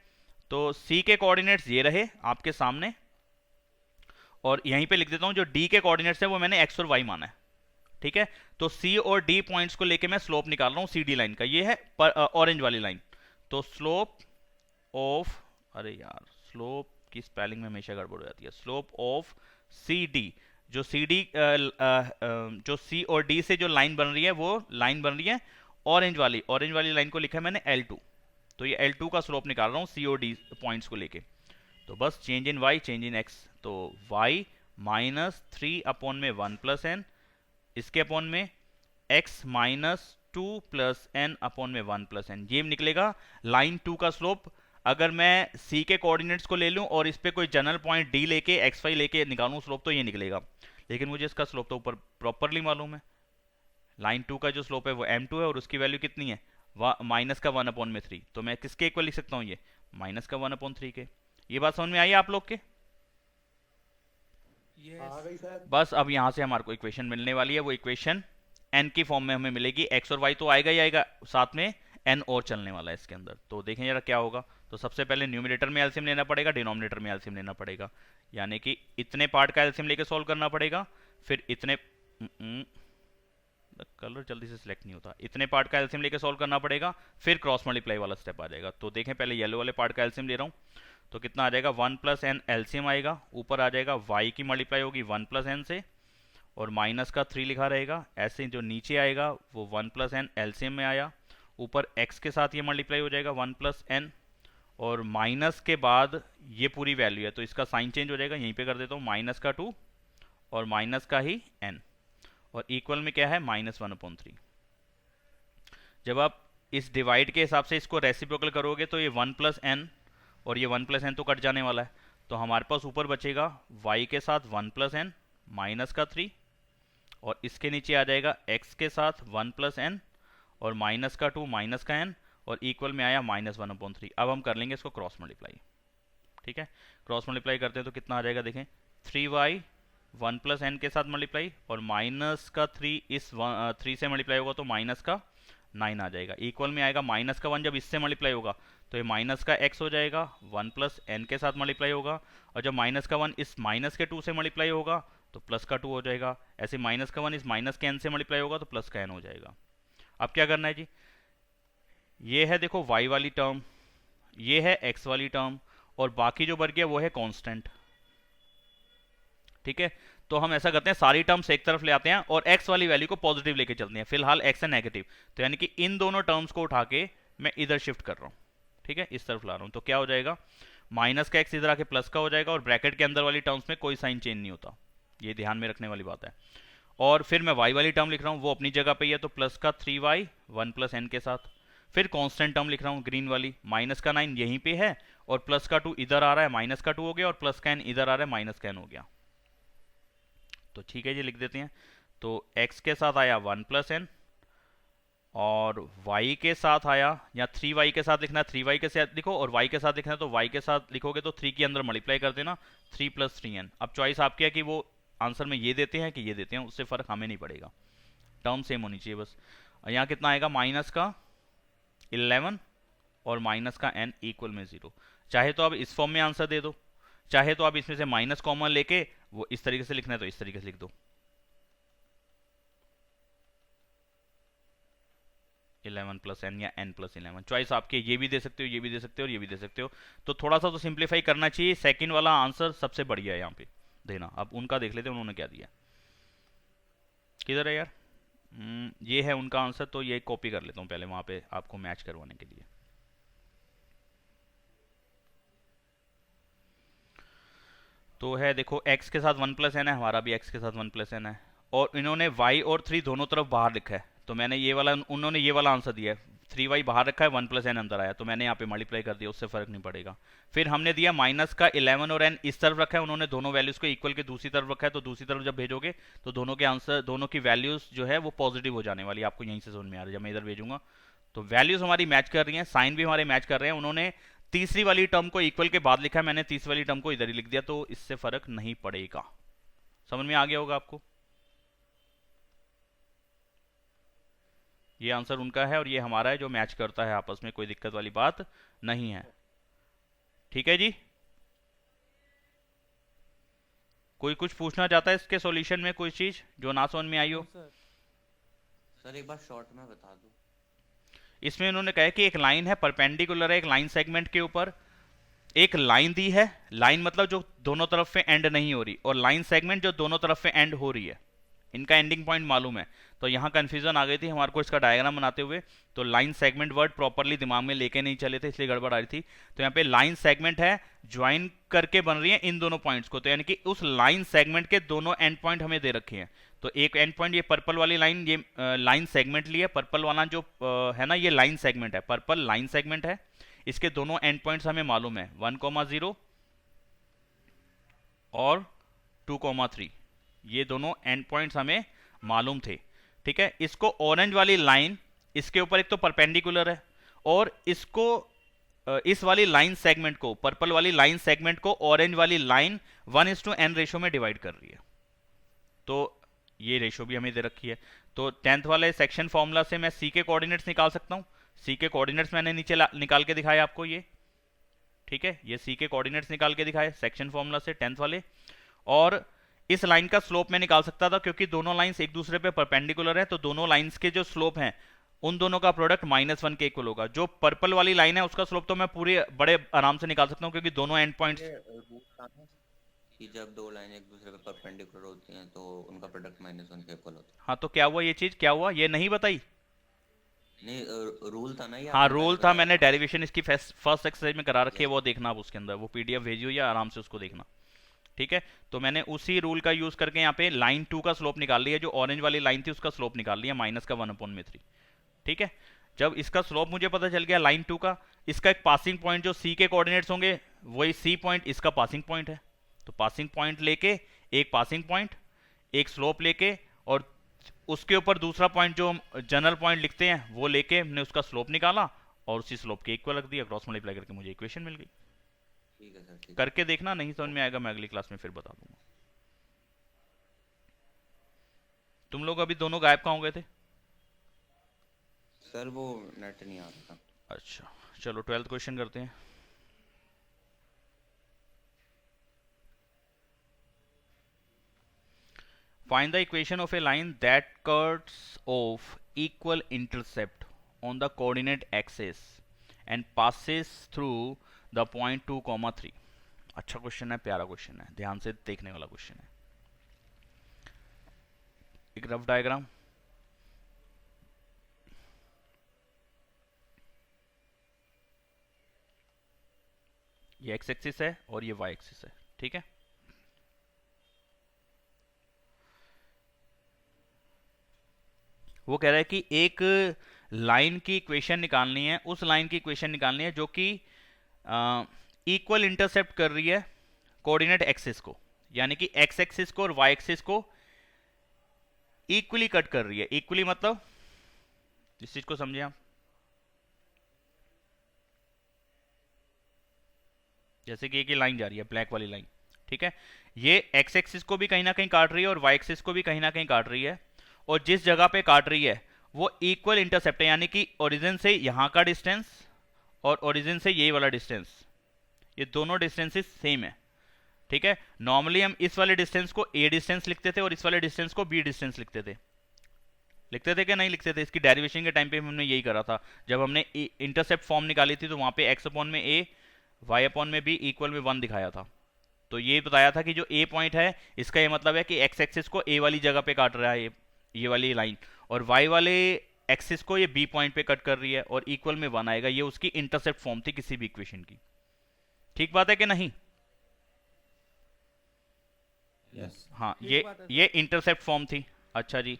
तो C के कोऑर्डिनेट्स ये रहे आपके सामने, और यहीं पे लिख देता हूं जो D के कोऑर्डिनेट्स है वो मैंने x और y माना है। ठीक है, तो C और D पॉइंट्स को लेके मैं स्लोप निकाल रहा हूं CD लाइन का, ये है ऑरेंज वाली लाइन। तो स्लोप ऑफ, अरे यार स्लोप की स्पेलिंग में हमेशा गड़बड़ हो जाती है, स्लोप ऑफ CD, जो CD जो C और D से जो लाइन बन रही है वो लाइन बन रही है ऑरेंज वाली लाइन को लिखा है मैंने L2, तो ये L2 का स्लोप निकाल रहा हूँ C और D पॉइंट्स को लेके। तो बस change in y change in x, तो y माइनस 3 अपॉन में 1 प्लस n, इसके अपॉन में x minus 2 plus n upon में 1 प्लस n, ये निकलेगा लाइन 2 का स्लोप अगर मैं सी के कोऑर्डिनेट्स को ले लूँ और इस पे कोई जनरल पॉइंट डी लेके एक्स वाई लेके निकालूँ स्लोप, तो ये निकलेगा। लेकिन मुझे इसका स्लोप तो ऊपर प्रॉपरली मालूम है। लाइन 2 का जो स्लोप है वो m2 है और उसकी वैल्यू कितनी है, माइनस का 1/3। तो मैं किसके इक्वल लिख सकता हूँ, ये माइनस का 1/3 के। ये बात समझ में आई आप लोग के? Yes. गई सर। बस अब यहाँ से हमारे को इक्वेशन मिलने वाली है, वो इक्वेशन एन की फॉर्म में हमें मिलेगी। एक्स और वाई तो आएगा ही आएगा, साथ में एन और चलने वाला है इसके अंदर। तो देखें जरा क्या होगा। तो सबसे पहले न्यूमिनेटर में एलसीएम लेना पड़ेगा, डिनोमिनेटर में एलसीएम लेना पड़ेगा, यानी कि इतने पार्ट का एलसीएम लेके सॉल्व करना पड़ेगा। फिर इतने कलर जल्दी से सिलेक्ट नहीं होता, इतने पार्ट का एलसीएम लेके सॉल्व करना पड़ेगा। फिर क्रॉस मल्टीप्लाई वाला स्टेप आ जाएगा। तो देखें पहले येलो वाले पार्ट का एलसीएम ले रहा हूँ, तो कितना आ जाएगा, 1 प्लस एन एलसीएम आएगा, ऊपर आ जाएगा y की मल्टीप्लाई होगी 1 प्लस एन से, और माइनस का 3 लिखा रहेगा। ऐसे जो नीचे आएगा वो 1 प्लस एन एलसीएम में आया, ऊपर x के साथ ये मल्टीप्लाई हो जाएगा 1 प्लस एन, और माइनस के बाद ये पूरी वैल्यू है तो इसका साइन चेंज हो जाएगा, यहीं पे कर देता हूँ माइनस का 2 और माइनस का ही n, और इक्वल में क्या है -1/3। जब आप इस डिवाइड के हिसाब से इसको रेसिप्रोकल करोगे तो ये 1 प्लस एन और ये 1 प्लस एन तो कट जाने वाला है। तो हमारे पास ऊपर बचेगा y के साथ 1 प्लस एन माइनस का 3, और इसके नीचे आ जाएगा x के साथ 1 प्लस एन और माइनस का 2 माइनस का n, और इक्वल में आया -1/3। अब हम कर लेंगे इसको क्रॉस मल्टीप्लाई। ठीक है, क्रॉस मल्टीप्लाई करते हैं तो कितना आ जाएगा, देखें 3y 1 प्लस एन के साथ मल्टीप्लाई, और माइनस का 3 इस 3 से मल्टीप्लाई होगा तो माइनस का 9 आ जाएगा। इक्वल में आएगा माइनस का 1 जब इससे मल्टीप्लाई होगा तो ये माइनस का x हो जाएगा, 1 प्लस एन के साथ मल्टीप्लाई होगा, और जब माइनस का 1 इस माइनस के 2 से मल्टीप्लाई होगा तो प्लस का 2 हो जाएगा। ऐसे माइनस का 1 इस माइनस के n से मल्टीप्लाई होगा तो प्लस का n हो जाएगा। अब क्या करना है जी, ये है देखो y वाली टर्म, ये है x वाली टर्म, और बाकी जो बच गया वो है कांस्टेंट। ठीक है, तो हम ऐसा करते हैं सारी टर्म्स एक तरफ ले आते हैं और x वाली वैल्यू को पॉजिटिव लेके चलते हैं। फिलहाल x है नेगेटिव, तो यानी कि इन दोनों टर्म्स को उठा के मैं इधर शिफ्ट कर रहा हूं। ठीक है, इस तरफ ला रहा हूं, तो क्या हो जाएगा, माइनस का x इधर आके प्लस का हो जाएगा, और ब्रैकेट के अंदर वाली टर्म्स में कोई साइन चेंज नहीं होता, ये ध्यान में रखने वाली बात है। और फिर मैं y वाली टर्म लिख रहा हूँ, वो अपनी जगह पे ही है, तो प्लस का 3y 1 प्लस एन के साथ। फिर कांस्टेंट टर्म लिख रहा हूँ ग्रीन वाली, माइनस का 9 यहीं पे है, और प्लस का 2 इधर आ रहा है, माइनस का 2 हो गया, और प्लस का n इधर आ रहा है, माइनस का n हो गया। तो ठीक है जी, लिख देते हैं। तो x के साथ आया 1 प्लस एन, और y के साथ आया, या 3y के साथ लिखना है 3y के साथ लिखो, और y के साथ लिखना है तो y के साथ लिखोगे तो 3 के अंदर मल्टीप्लाई कर देना, 3 प्लस 3n। अब चॉइस आपकी है कि वो आंसर में ये देते हैं कि ये देते हैं, उससे फर्क हमें नहीं पड़ेगा, टर्म सेम होनी चाहिए बस। यहाँ कितना आएगा, माइनस का 11 और माइनस का n इक्वल में 0। चाहे तो आप इस फॉर्म में आंसर दे दो, चाहे तो आप इसमें से माइनस कॉमन लेके वो इस तरीके से लिखना है तो इस तरीके से लिख दो, 11 प्लस एन या n प्लस 11। चॉइस आपके, ये भी दे सकते हो, ये भी दे सकते हो, और ये भी दे सकते हो। तो थोड़ा सा तो सिंप्लीफाई करना चाहिए। सेकंड वाला आंसर सबसे बढ़िया है यहाँ पे देना। अब उनका देख लेते हैं उन्होंने क्या दिया, किधर है यार, ये है उनका आंसर। तो ये कॉपी कर लेता हूँ पहले वहां पे आपको मैच करवाने के लिए। तो है देखो x के साथ 1 प्लस एन है, हमारा भी x के साथ 1 प्लस एन है, और इन्होंने y और 3 दोनों तरफ बाहर लिखा है, तो मैंने ये वाला, उन्होंने ये वाला आंसर दिया है, 3y बाहर रखा है, 1 प्लस एन अंदर आया, तो मैंने यहाँ पे मल्टीप्लाई कर दिया, उससे फर्क नहीं पड़ेगा। फिर हमने दिया माइनस का 11 और n इस तरफ रखा है, उन्होंने दोनों वैल्यूज को इक्वल के दूसरी तरफ रखा है, तो दूसरी तरफ जब भेजोगे तो दोनों के आंसर, दोनों की वैल्यूज जो है वो पॉजिटिव हो जाने वाली, आपको यहीं से समझ में आ रहा है। जब मैं इधर भेजूंगा तो वैल्यूज हमारी मैच कर रही हैं, साइन भी हमारे मैच कर रहे हैं। उन्होंने तीसरी वाली टर्म को इक्वल के बाद लिखा है, मैंने तीसरी वाली टर्म को इधर ही लिख दिया, तो इससे फर्क नहीं पड़ेगा। समझ में आ गया होगा आपको, ये आंसर उनका है और ये हमारा है, जो मैच करता है आपस में, कोई दिक्कत वाली बात नहीं है। ठीक है जी, कोई कुछ पूछना चाहता है इसके सॉल्यूशन में, कोई चीज जो ना समझ में आई हो? सर एक बार शॉर्ट में बता दो। इसमें उन्होंने कहा कि एक लाइन है, परपेंडिकुलर है एक लाइन सेगमेंट के ऊपर, एक लाइन दी है, लाइन मतलब जो दोनों तरफ से एंड नहीं हो रही, और लाइन सेगमेंट जो दोनों तरफ से एंड हो रही है, इनका एंडिंग पॉइंट मालूम है। तो यहाँ कंफ्यूजन आ गई थी हमारे को इसका डायग्राम बनाते हुए, तो लाइन सेगमेंट वर्ड प्रॉपरली दिमाग में लेके नहीं चले थे, इसलिए गड़बड़ आ रही थी। तो यहाँ पे लाइन सेगमेंट है, ज्वाइन करके बन रही है इन दोनों पॉइंट्स को, तो यानी कि उस लाइन सेगमेंट के दोनों एंड पॉइंट हमें दे रखे हैं। तो एक एंड पॉइंट ये पर्पल वाली लाइन, ये लाइन सेगमेंट ली है, पर्पल वाला जो है ना, ये लाइन सेगमेंट है, पर्पल लाइन सेगमेंट है। इसके दोनों एंड पॉइंट्स हमें मालूम है, 1,0 और 2,3, ये दोनों एंड पॉइंट्स हमें मालूम थे। ठीक है, इसको ऑरेंज वाली लाइन इसके ऊपर एक तो परपेंडिकुलर है, और इसको इस वाली लाइन सेगमेंट को, पर्पल वाली लाइन सेगमेंट को ऑरेंज वाली लाइन 1:n रेशो में डिवाइड कर रही है। तो ये रेशो भी हमें दे रखी है। तो 10th वाले सेक्शन फॉर्मूला से मैं सी के कोऑर्डिनेट्स निकाल सकता हूँ। सी के कोऑर्डिनेट्स मैंने नीचे निकाल के दिखाया आपको ये। ठीक है, ये सी के कोऑर्डिनेट्स निकाल के दिखाए सेक्शन फॉर्मूला से 10th वाले। और इस लाइन का स्लोप मैं निकाल सकता था, क्योंकि दोनों लाइंस एक दूसरे पे परपेंडिकुलर है, तो दोनों लाइंस के जो स्लोप हैं उन दोनों का प्रोडक्ट -1 के इक्वल होगा। जो पर्पल वाली लाइन है उसका स्लोप तो मैं पूरे बड़े आराम से निकाल सकता हूँ, क्योंकि दोनों एंड पॉइंट्स, ये रूल था ना कि जब दो लाइन एक दूसरे पे परपेंडिकुलर होती हैं तो उनका प्रोडक्ट -1 के इक्वल होता हाँ तो क्या हुआ, ये चीज क्या हुआ, ये नहीं बताई। है। नहीं, रूल था ना ये, हाँ आपने रूल पहले था, बताया मैंने था। डेरिवेशन इसकी फर्स्ट एक्सरसाइज में करा रखी है, Yes. वो देखना आप उसके अंदर, वो पीडीएफ भेजी हुई है, आराम से उसको देखना। ठीक है, तो मैंने उसी रूल का यूज करके यहाँ पे लाइन 2 का स्लोप निकाल लिया, जो ऑरेंज वाली लाइन थी उसका स्लोप निकाल लिया, -1/3। ठीक है, जब इसका स्लोप मुझे पता चल गया लाइन 2 का, इसका एक पासिंग पॉइंट जो सी के कोऑर्डिनेट्स होंगे वही सी पॉइंट इसका पासिंग पॉइंट है। तो पासिंग पॉइंट लेके एक पासिंग पॉइंट, एक स्लोप लेके, और उसके ऊपर दूसरा पॉइंट जो जनरल पॉइंट लिखते हैं वो लेके हमने उसका स्लोप निकाला और उसी स्लोप के इक्वल रख दिया, क्रॉस मल्टीप्लाई करके मुझे इक्वेशन मिल गई। ठीक है सर, ठीक है। करके देखना, नहीं समझ में आएगा मैं अगली क्लास में फिर बता दूंगा। तुम लोग अभी दोनों गायब कहाँ हो गए थे? सर वो नेट नहीं आ रहा था। अच्छा चलो 12th क्वेश्चन करते हैं। Find the equation of a line that cuts off equal intercept on the coordinate axis and passes through the point 2,3। अच्छा क्वेश्चन है, प्यारा क्वेश्चन है, ध्यान से देखने वाला क्वेश्चन है। एक रफ डायग्राम, ये एक्स एक्सिस है और ये वाई एक्सिस है। ठीक है, वो कह रहा है कि एक लाइन की इक्वेशन निकालनी है, उस लाइन की इक्वेशन निकालनी है जो कि इक्वल इंटरसेप्ट कर रही है कोऑर्डिनेट एक्सिस को, यानी कि एक्स एक्सिस को और वाई एक्सिस को इक्वली कट कर रही है। इक्वली मतलब इस चीज को समझे आप, जैसे कि एक लाइन जा रही है ब्लैक वाली लाइन। ठीक है, ये एक्स एक्सिस को भी कहीं ना कहीं काट रही है और वाई एक्सिस को भी कहीं ना कहीं काट रही है, और जिस जगह पे काट रही है वो इक्वल इंटरसेप्ट है, यानी कि ओरिजिन से यहां का डिस्टेंस और ओरिजिन से ये वाला डिस्टेंस, ये दोनों डिस्टेंसेस सेम है। ठीक है, नॉर्मली हम इस वाले डिस्टेंस को ए डिस्टेंस लिखते थे और इस वाले डिस्टेंस को बी डिस्टेंस लिखते थे। लिखते थे कि नहीं लिखते थे? इसकी डेरिवेशन के टाइम पे हमने यही करा था, जब हमने इंटरसेप्ट फॉर्म निकाली थी तो वहां पे एक्स अपॉन में ए, वाई अपॉन में बी इक्वल में 1 दिखाया था। तो ये बताया था कि जो ए पॉइंट है इसका ये मतलब है कि एक्स एक्सिस को ए वाली जगह पे काट रहा है ये वाली लाइन, और वाई वाले एक्सिस को ये बी पॉइंट पे कट कर रही है, और इक्वल में 1 आएगा। ये उसकी इंटरसेप्ट फॉर्म थी किसी भी इक्वेशन की। ठीक बात है कि नहीं? यस। हाँ, ठीक बात है ये इंटरसेप्ट फॉर्म थी। अच्छा जी,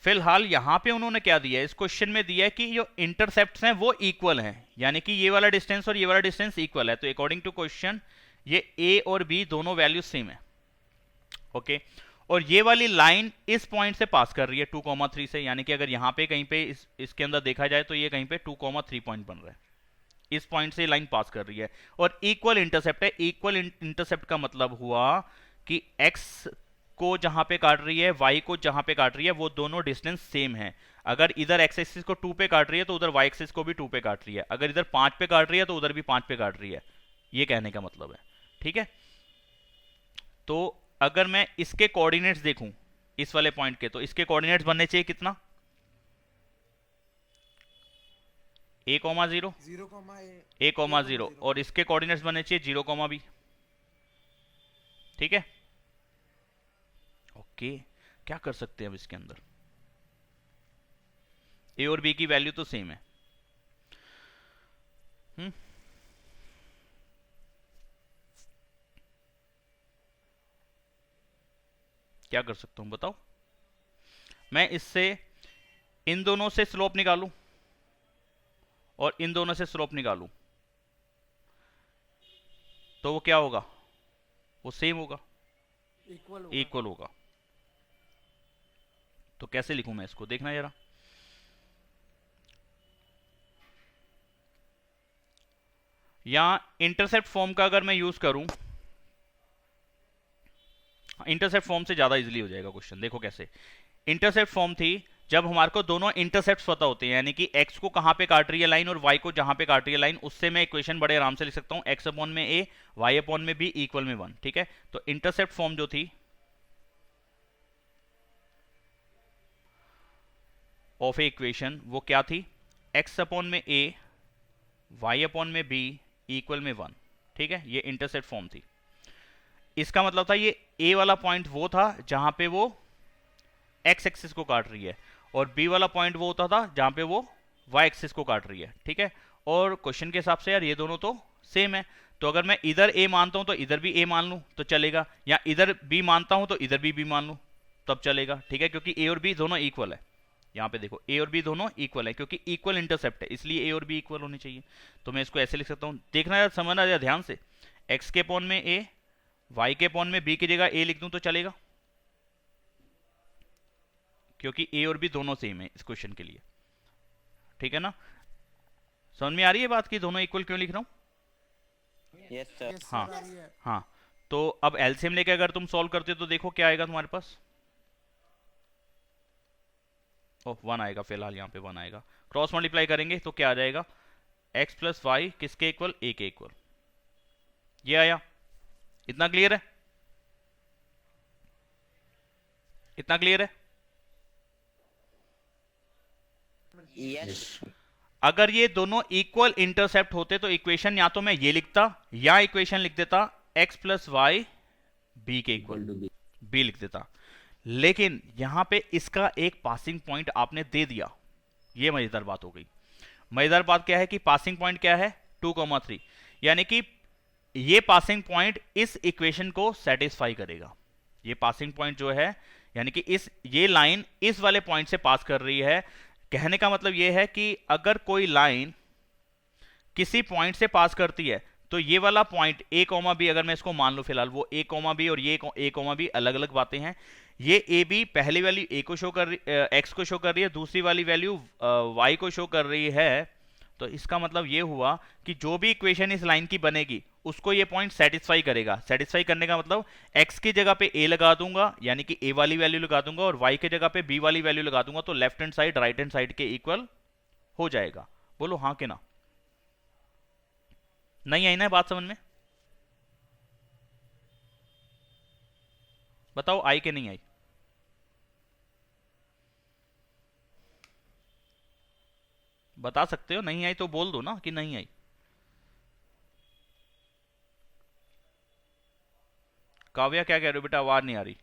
फिलहाल यहाँ पे उन्होंने क्या दिया है, इस क्वेश्चन में दिया है कि जो इंटरसेप्ट्स हैं वो इक्वल हैं, यानी कि ये वाला डिस्टेंस और ये वाला डिस्टेंस इक्वल है। तो अकॉर्डिंग टू क्वेश्चन ये ए और बी दोनों वैल्यू सेम है। ओके, और ये वाली लाइन इस पॉइंट से पास कर रही है 2,3 से, यानी कि अगर यहाँ पे कहीं पे इसके अंदर देखा जाए तो ये कहीं पे 2,3 पॉइंट बन रहा है, इस पॉइंट से लाइन पास कर रही है, और इक्वल इंटरसेप्ट है। इक्वल इंटरसेप्ट का मतलब हुआ कि एक्स को जहां पे काट रही है, वाई को जहां पे काट रही है, वो दोनों डिस्टेंस सेम है। अगर इधर एक्स एक्सिस को 2 पे काट रही है तो उधर वाई एक्सिस को भी 2 पे काट रही है, अगर इधर 5 पे काट रही है तो उधर भी 5 पे काट रही है, ये कहने का मतलब है। ठीक है, तो अगर मैं इसके कोऑर्डिनेट्स देखूं इस वाले पॉइंट के, तो इसके कोऑर्डिनेट्स बनने चाहिए कितना, a, 0, 0, a, 0, और इसके कोऑर्डिनेट्स बनने चाहिए 0, b। ठीक है, ओके, क्या कर सकते हैं अब इसके अंदर, ए और बी की वैल्यू तो सेम है। क्या कर सकता हूं बताओ? मैं इससे इन दोनों से स्लोप निकालूं और इन दोनों से स्लोप निकालूं तो वो क्या होगा, वो सेम होगा, इक्वल इक्वल होगा। तो कैसे लिखूं मैं इसको, देखना जरा। यहां इंटरसेप्ट फॉर्म का अगर मैं यूज करूं, इंटरसेप्ट फॉर्म से ज्यादा इजीली हो जाएगा क्वेश्चन। देखो कैसे, इंटरसेप्ट फॉर्म थी जब हमारे को दोनों इंटरसेप्ट पता होते हैं, यानी कि x को कहां पे काट रही है लाइन और y को जहां पे काट रही है लाइन, उससे मैं इक्वेशन बड़े आराम से लिख सकता हूं, x अपॉन में a y अपॉन में b इक्वल में 1। ठीक है, तो इंटरसेप्ट फॉर्म जो थी ऑफ ए इक्वेशन वो क्या थी, x अपॉन में a y अपॉन में b इक्वल में 1। ठीक है, ये इंटरसेप्ट फॉर्म थी। इसका मतलब था ये a वाला पॉइंट वो था जहां पे वो x एक्सिस को काट रही है, और b वाला पॉइंट वो होता था जहां पे वो y एक्सिस को काट रही है। ठीक है, और क्वेश्चन के हिसाब से यार ये दोनों तो सेम है, तो अगर मैं इधर a मानता हूं तो इधर भी a मान लूं तो चलेगा, या इधर b मानता हूं तो इधर भी b मान लूं तब चलेगा। ठीक है, क्योंकि a और b दोनों इक्वल है। यहाँ पे देखो a और b दोनों इक्वल है, क्योंकि इक्वल इंटरसेप्ट है, इसलिए a और b इक्वल होनी चाहिए। तो मैं इसको ऐसे लिख सकता हूँ, देखना यार, समझना यार ध्यान से, x के पॉन में a y के पॉन में b की जगह a लिख दूं तो चलेगा, क्योंकि a और b दोनों सेम है इस क्वेश्चन के लिए। ठीक है ना, समझ में आ रही है बात कि दोनों इक्वल क्यों लिख रहा हूं। Yes sir. हाँ हाँ, तो अब एलसीएम लेके अगर तुम सॉल्व करते हो तो देखो क्या आएगा तुम्हारे पास, ओह 1 आएगा, फिलहाल यहाँ पे 1 आएगा। क्रॉस मल्टीप्लाई करेंगे तो क्या आ जाएगा, x प्लस वाई किसके इक्वल, a के इक्वल। ये आया, इतना क्लियर है, इतना क्लियर है। यस। अगर ये दोनों इक्वल इंटरसेप्ट होते तो इक्वेशन या तो मैं ये लिखता या इक्वेशन लिख देता x प्लस वाई बी के इक्वल, बी लिख देता, लेकिन यहां पे इसका एक पासिंग पॉइंट आपने दे दिया। ये मजेदार बात हो गई। मजेदार बात क्या है कि पासिंग पॉइंट क्या है, 2,3, यानी कि ये पासिंग पॉइंट इस इक्वेशन को सेटिस्फाई करेगा। ये पासिंग पॉइंट जो है, यानी कि ये लाइन इस वाले पॉइंट से पास कर रही है। कहने का मतलब ये है कि अगर कोई लाइन किसी पॉइंट से पास करती है तो ये वाला पॉइंट a कॉमा बी, अगर मैं इसको मान लूं फिलहाल, वो a कॉमा बी और ये a कॉमा बी अलग अलग बातें हैं। ये ए बी पहली वैल्यू a को शो कर रही, x को शो कर रही है, दूसरी वाली वैल्यू y को शो कर रही है। तो इसका मतलब ये हुआ कि जो भी इक्वेशन इस लाइन की बनेगी उसको ये पॉइंट सेटिस्फाई करेगा। सेटिस्फाई करने का मतलब x की जगह पे a लगा दूंगा, यानी कि a वाली वैल्यू लगा दूंगा, और y की जगह पे b वाली वैल्यू लगा दूंगा, तो left hand side right hand side के इक्वल हो जाएगा। बोलो हाँ कि ना। नहीं आई ना बात समझ में, बताओ आई कि नहीं आई। बता सकते हो, नहीं आई तो बोल दो ना कि नहीं आई। काव्या क्या कह रहे हो बेटा, आवाज नहीं आ रही।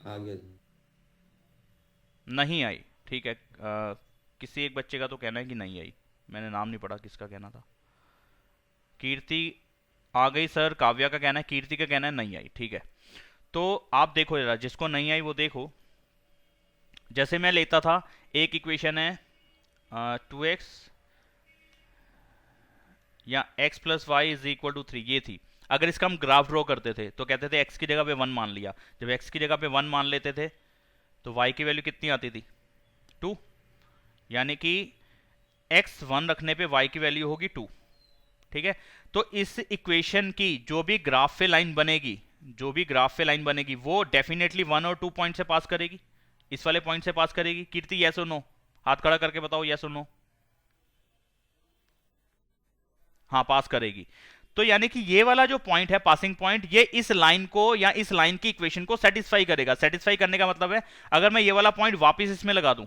आगे नहीं आई, ठीक है। किसी एक बच्चे का तो कहना है कि नहीं आई, मैंने नाम नहीं पढ़ा किसका कहना था। कीर्ति आ गई सर, काव्या का कहना है, कीर्ति का कहना है नहीं आई। ठीक है, तो आप देखो जरा, जिसको नहीं आई वो देखो। जैसे मैं लेता था, एक इक्वेशन है 2x या x plus Y is equal to 3, ये थी। अगर इसका हम ग्राफ ड्रॉ करते थे तो कहते थे x की जगह पे 1 मान लिया। जब x की जगह पे 1 मान लेते थे तो y की वैल्यू कितनी आती थी, 2, यानी कि x 1 रखने पे y की वैल्यू होगी 2। ठीक है, तो इस इक्वेशन की जो भी ग्राफ पे लाइन बनेगी, जो भी ग्राफ पे लाइन बनेगी वो डेफिनेटली 1 और 2 पॉइंट से पास करेगी, इस वाले पॉइंट से पास करेगी। कीर्ति यस और नो, हाथ खड़ा करके बताओ यस और नो। हाँ पास करेगी। तो यानी कि ये वाला जो पॉइंट है पासिंग पॉइंट, ये इस लाइन को या इस लाइन की इक्वेशन को सेटिस्फाई करेगा। सेटिस्फाई करने का मतलब है अगर मैं ये वाला पॉइंट वापस इसमें लगा दूं,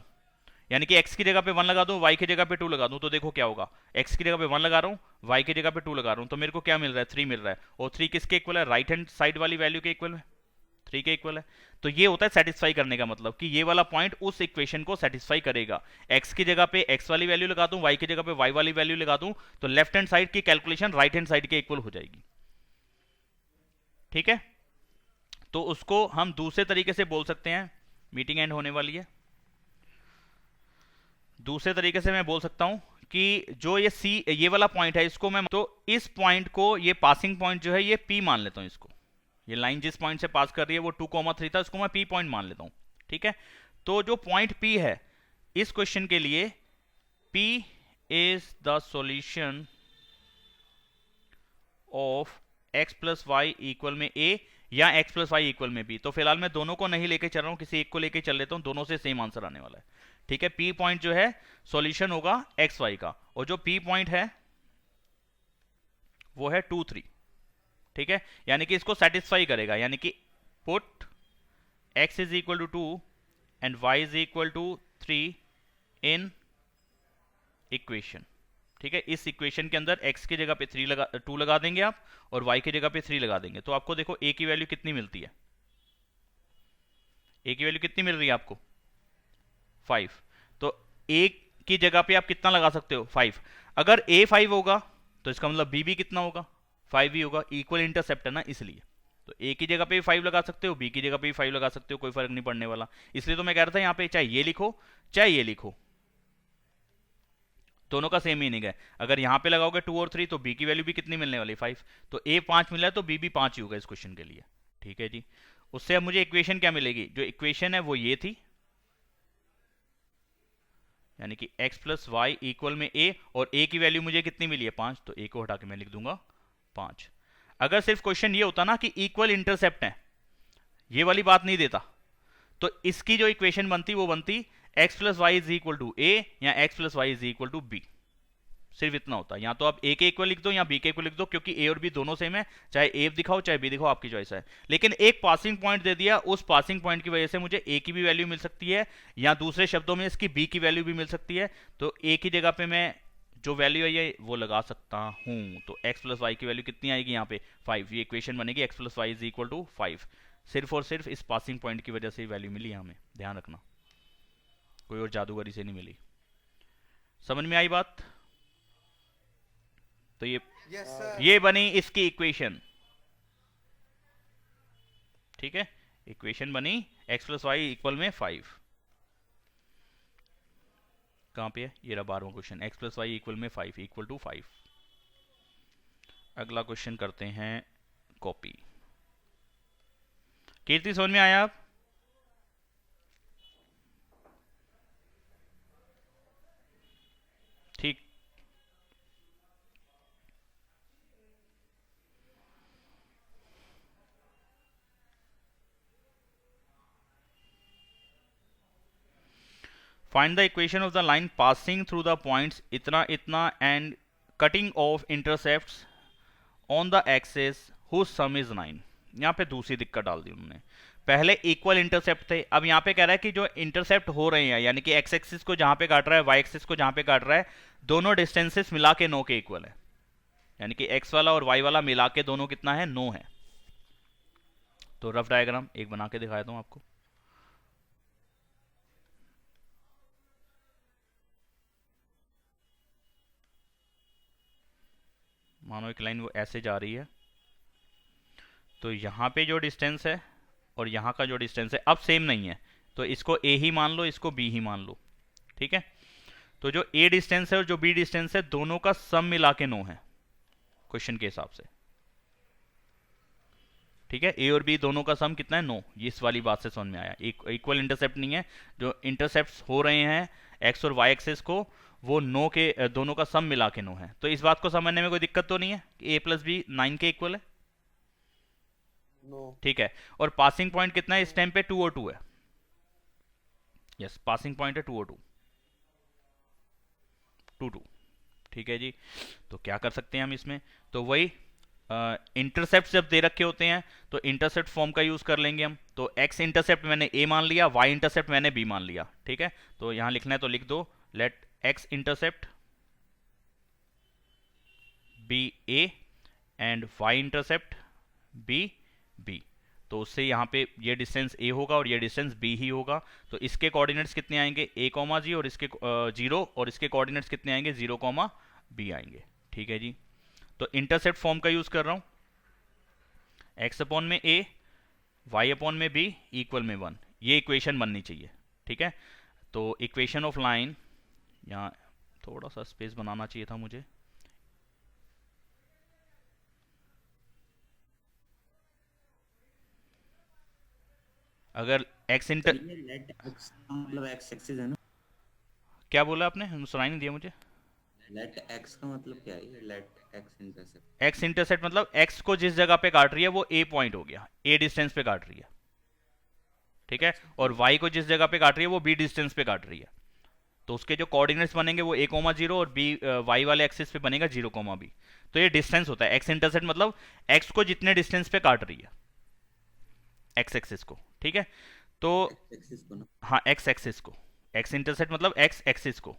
यानी कि x की जगह पे 1 लगा दूं, y की जगह पे 2 लगा दूं, तो देखो क्या होगा। x की जगह पे 1 लगा रहा हूं, y की जगह पे 2 लगा रहा हूं, तो मेरे को क्या मिल रहा है, 3 मिल रहा है। और 3 किसके इक्वल है, राइट हैंड साइड वाली वैल्यू के इक्वल है, 3 के इक्वल है। तो ये होता है सेटिस्फाई करने का मतलब कि ये वाला पॉइंट उस इक्वेशन को सेटिस्फाई करेगा। x की जगह पे x वाली वैल्यू लगा दूं, y की जगह पे y वाली वैल्यू लगा दूं, तो लेफ्ट हैंड साइड की कैलकुलेशन राइट हैंड साइड के इक्वल हो जाएगी। ठीक है, तो उसको हम दूसरे तरीके से बोल सकते हैं मीटिंग एंड होने वाली है। दूसरे तरीके से मैं बोल सकता हूं कि जो ये सी ये वाला पॉइंट है इसको मैं, तो इस पॉइंट को, ये पासिंग पॉइंट जो है ये पी मान लेता हूं इसको। ये लाइन जिस पॉइंट से पास कर रही है वो 2,3 था, इसको मैं पी पॉइंट मान लेता हूं। ठीक है, तो जो पॉइंट पी है इस क्वेश्चन के लिए, P is the solution of x plus Y equal में a या x प्लस वाई इक्वल में b। तो फिलहाल मैं दोनों को नहीं लेके चल रहा हूं, किसी एक को लेके चल लेता हूं, दोनों से सेम आंसर आने वाला है। ठीक है, p पॉइंट जो है सॉल्यूशन होगा x y का, और जो p पॉइंट है वो है 2 3। ठीक है, यानी कि इसको सेटिस्फाई करेगा, यानी कि put x is equal to 2 and y is equal to 3 in equation. ठीक है, इस इक्वेशन के अंदर x की जगह पे 2 लगा देंगे आप, और y की जगह पे 3 लगा देंगे, तो आपको देखो a की वैल्यू कितनी मिलती है। a की वैल्यू कितनी मिल रही है आपको? 5। तो a की जगह पे आप कितना लगा सकते हो? 5। अगर a 5 होगा तो इसका मतलब b भी कितना होगा? 5 ही होगा, इक्वल इंटरसेप्ट है ना, इसलिए। तो a की जगह पे भी 5 लगा सकते हो, b की जगह पे भी 5 लगा सकते हो, कोई फर्क नहीं पड़ने वाला। इसलिए तो मैं कह रहा था यहाँ पे चाहे ये लिखो चाहे ये लिखो, दोनों का सेम मीनिंग है। अगर यहां पे लगाओगे 2 और 3 तो b की वैल्यू भी कितनी मिलने वाली? 5। तो a 5 मिला है तो b भी 5 ही होगा इस क्वेश्चन के लिए। ठीक है जी, उससे अब मुझे इक्वेशन क्या मिलेगी? जो इक्वेशन है वो ये थी, यानी कि x प्लस वाई इक्वल में a, और a की वैल्यू मुझे कितनी मिली है? 5। तो a को हटा के मैं लिख दूंगा 5। अगर सिर्फ क्वेश्चन ये होता ना कि इक्वल इंटरसेप्ट है, ये वाली बात नहीं देता, तो इसकी जो इक्वेशन बनती वो बनती x plus Y is equal to a या x plus Y is equal to b। सिर्फ इतना होता है, या तो आप a के इक्वल लिख दो या b के इक्वल लिख दो, क्योंकि a और b दोनों सेम है, चाहे a दिखाओ चाहे b दिखाओ, आपकी चॉइस है। लेकिन एक पासिंग पॉइंट दे दिया, उस पासिंग पॉइंट की वजह से मुझे a की भी वैल्यू मिल सकती है, या दूसरे शब्दों में इसकी b की वैल्यू भी मिल सकती है। तो a की जगह पे मैं जो वैल्यू है ये वो लगा सकता हूं। तो x प्लस वाई की वैल्यू कितनी आएगी यहाँ पे? 5। ये इक्वेशन बनेगी x plus Y is equal to 5। सिर्फ और सिर्फ इस पासिंग पॉइंट की वजह से वैल्यू मिली है हमें, ध्यान रखना, कोई और जादूगरी से नहीं मिली। समझ में आई बात? तो ये बनी इसकी इक्वेशन। ठीक है, इक्वेशन बनी x प्लस वाई इक्वल में 5। कहां पे है? ये रहा 12वां question, x plus Y equal में 5 इक्वल टू 5। अगला क्वेश्चन करते हैं कॉपी। कीर्ति समझ में आया आप? ठीक, find the equation of the line passing through the points इतना इतना and cutting off intercepts on the axis whose sum is 9। यहाँ पे दूसरी दिक्कत डाल दी उन्होंने। पहले इक्वल इंटरसेप्ट थे, अब यहाँ पे कह रहा है कि जो इंटरसेप्ट हो रहे हैं, यानी कि एक्स एक्सिस को जहां पे काट रहा है, वाई एक्सिस को जहां पे काट रहा है, दोनों डिस्टेंसेस मिला के 9 के इक्वल है। यानी कि एक्स वाला और वाई वाला मिला के दोनों कितना है? 9 है। तो रफ डायग्राम एक बना के दिखाया हूं आपको। मानो एक लाइन वो ऐसे जा रही है, तो यहां पे जो डिस्टेंस है और यहां का जो डिस्टेंस है अब सेम नहीं है, तो इसको a ही मान लो, इसको b ही मान लो। ठीक है, तो जो a डिस्टेंस है और जो b डिस्टेंस है दोनों का सम मिला के 9 है क्वेश्चन के हिसाब से। ठीक है, a और b दोनों का सम कितना है? 9। ये इस वाली बात से समझ में आया। इक्वल इंटरसेप्ट नहीं है, जो इंटरसेप्ट हो रहे हैं x और y एक्सेस को, वो 9 के दोनों का सम मिला के 9 है। तो इस बात को समझने में कोई दिक्कत तो नहीं है कि a प्लस बी 9 के इक्वल है? ठीक है, और पासिंग पॉइंट कितना है इस टाइम पे? 2 और 2 है। यस, पासिंग पॉइंट है 2 और 2, 2 2। ठीक है जी, तो क्या कर सकते हैं हम इसमें? तो वही इंटरसेप्ट जब दे रखे होते हैं तो इंटरसेप्ट फॉर्म का यूज कर लेंगे हम। तो x इंटरसेप्ट मैंने a मान लिया, y इंटरसेप्ट मैंने b मान लिया। ठीक है, तो यहां लिखना है तो लिख दो, let x intercept be a and y intercept be b। तो उससे यहाँ पे ये डिस्टेंस a होगा और ये डिस्टेंस b ही होगा। तो इसके कोऑर्डिनेट्स कितने आएंगे? a, g, और इसके 0, और इसके कोऑर्डिनेट्स कितने आएंगे? 0, b आएंगे। ठीक है जी, तो इंटरसेप्ट फॉर्म का यूज कर रहा हूं, x अपॉन में a, y अपॉन में b इक्वल में 1। ये इक्वेशन बननी चाहिए, ठीक है। तो इक्वेशन ऑफ लाइन, यहाँ थोड़ा सा स्पेस बनाना चाहिए था मुझे, अगर एक्स इंटर, सर ये लेट एक्स का मतलब एक्स एक्सिस है ना? क्या बोला आपने, सुनाई नहीं दिया मुझे। लेट एक्स का मतलब क्या है? ये let X intercept. X intercept मतलब एक्स को जिस जगह पे काट रही है वो ए पॉइंट हो गया, ए डिस्टेंस पे काट रही है, ठीक है। और वाई को जिस जगह पे काट रही है वो बी डिस्टेंस पे काट रही है, तो उसके जो कोऑर्डिनेट्स बनेंगे वो a,0 और बी वाई वाले एक्सिस पे बनेगा 0,b। तो ये डिस्टेंस होता है एक्स इंटरसेप्ट, मतलब एक्स को जितने डिस्टेंस पे काट रही है एक्स एक्सिस को, ठीक है। तो एक्सिस को ना? हाँ, एक्स एक्सिस को, एक्स इंटरसेप्ट मतलब एक्स एक्सिस को,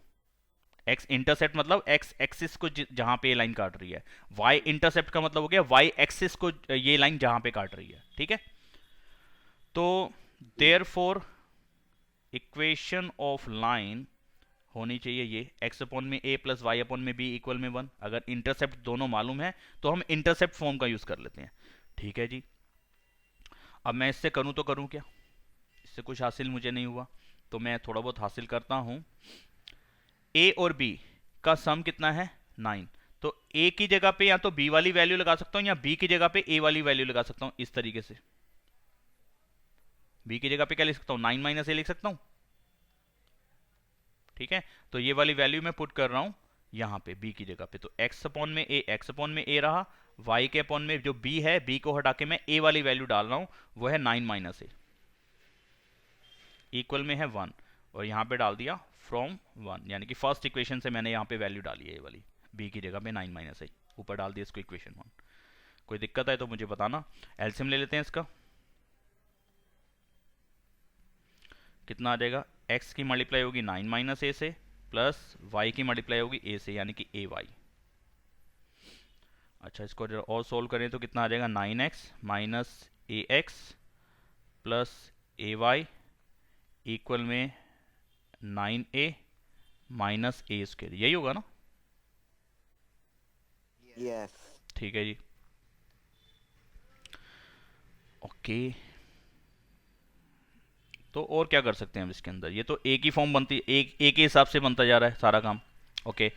एक्स इंटरसेप्ट मतलब एक्स एक्सिस को जहां पे ये लाइन काट रही है। वाई इंटरसेप्ट का मतलब हो गया वाई एक्सिस को ये लाइन जहां पे काट रही है, ठीक है। तो देयरफॉर इक्वेशन ऑफ लाइन होनी चाहिए ये एक्स अपॉन में ए प्लस वाई अपॉन में बी इक्वल में 1। अगर इंटरसेप्ट दोनों मालूम है तो हम इंटरसेप्ट फॉर्म का यूज कर लेते हैं, ठीक है जी। अब मैं इससे करूं तो करूं क्या, इससे कुछ हासिल मुझे नहीं हुआ, तो मैं थोड़ा बहुत हासिल करता हूं। ए और बी का सम कितना है 9, तो ए की जगह पे या तो बी वाली वैल्यू लगा सकता हूं या बी की जगह पे ए वाली वैल्यू लगा सकता हूं। इस तरीके से बी की जगह पे क्या लिख सकता हूं, 9 माइनस ए लिख सकता हूं, ठीक है। तो ये वाली वैल्यू मैं पुट कर रहा हूं यहां पे बी की जगह पे, तो एक्स अपॉन में ए, एक्स अपॉन में ए रहा, वाई के अपॉन में जो बी है, बी को हटा के मैं ए वाली वैल्यू डाल रहा हूं, वो है 9 माइनस ए इक्वल में है 1, और यहां पे डाल दिया फ्रॉम 1, यानी कि फर्स्ट इक्वेशन से मैंने यहां पे वैल्यू डाली है, ये वाली बी की जगह पे 9 माइनस ए, ऊपर डाल दिया इसको इक्वेशन 1। कोई दिक्कत है तो मुझे बताना। एलसीएम ले लेते हैं इसका, कितना आ जाएगा, x की मल्टीप्लाई होगी 9 माइनस ए से, प्लस y की मल्टीप्लाई होगी a से, यानी कि ए वाई। अच्छा, इसको जरा और सोल्व करें तो कितना आ जाएगा, 9x माइनस ए एक्स प्लस ए वाई इक्वल में 9a माइनस ए स्क्वायर, यही होगा ना? यस। ठीक है जी, ओके। तो और क्या कर सकते हैं हम इसके अंदर, ये तो एक ही फॉर्म बनती है, एक के हिसाब से बनता जा रहा है सारा काम, ओके।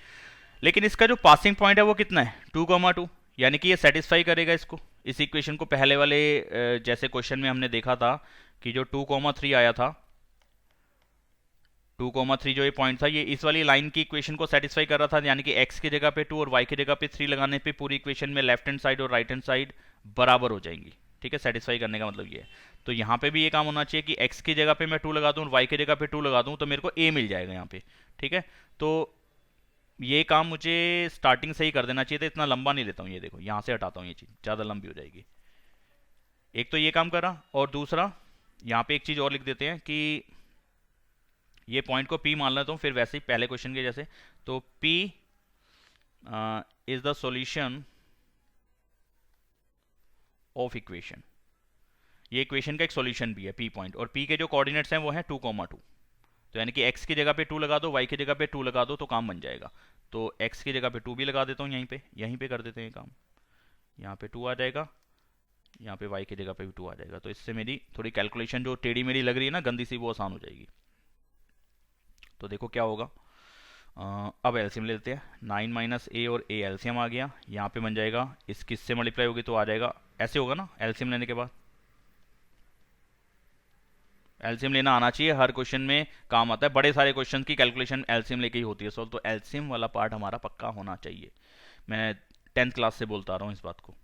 लेकिन इसका जो पासिंग पॉइंट है वो कितना है, 2,2, यानी कि ये सेटिस्फाई करेगा इसको, इस इक्वेशन को। पहले वाले जैसे क्वेश्चन में हमने देखा था कि जो 2,3 आया था, 2,3 जो ये पॉइंट था, ये इस वाली लाइन की इक्वेशन को सेटिस्फाई कर रहा था, यानी कि x की जगह पे 2 और y की जगह पे 3 लगाने पे पूरी इक्वेशन में लेफ्ट हैंड साइड और राइट हैंड साइड बराबर हो जाएंगी, ठीक है। सेटिस्फाई करने का मतलब ये है। तो यहाँ पे भी ये काम होना चाहिए कि x की जगह पे मैं 2 लगा दूँ और y की जगह पे 2 लगा दूँ, तो मेरे को a मिल जाएगा यहाँ पे, ठीक है। तो ये काम मुझे स्टार्टिंग से ही कर देना चाहिए था, इतना लंबा नहीं लेता हूँ। ये देखो, यहाँ से हटाता हूँ, ये चीज़ ज़्यादा लंबी हो जाएगी। एक तो ये काम करा, और दूसरा यहाँ पे एक चीज़ और लिख देते हैं कि ये पॉइंट को P मान लेता हूँ, फिर वैसे ही पहले क्वेश्चन के जैसे। तो P is the solution of equation, ये इक्वेशन का एक सॉल्यूशन भी है P पॉइंट, और P के जो कोऑर्डिनेट्स हैं वो हैं 2,2, तो यानी कि x की जगह पे 2 लगा दो, y की जगह पे 2 लगा दो, तो काम बन जाएगा। तो x की जगह पे 2 भी लगा देता हूँ, यहीं पे कर देते हैं काम। यहाँ पे 2 आ जाएगा, यहाँ पे y की जगह पे भी 2 आ जाएगा। तो इससे मेरी थोड़ी कैलकुलेशन जो टेढ़ी मेढ़ी लग रही है ना, गंदी सी, वो आसान हो जाएगी। तो देखो क्या होगा, अब एलसीएम ले लेते हैं। 9 माइनस ए और ए एलसीएम आ गया, यहाँ पे बन जाएगा, इस किससे मल्टीप्लाई होगी तो आ जाएगा, ऐसे होगा ना एलसीएम लेने के बाद। एलसीएम लेना आना चाहिए, हर क्वेश्चन में काम आता है, बड़े सारे क्वेश्चन की कैलकुलेशन एलसीएम लेके ही होती है सॉल्व, तो एलसीएम वाला पार्ट हमारा पक्का होना चाहिए। मैं 10th क्लास से बोलता आ रहा हूँ इस बात को।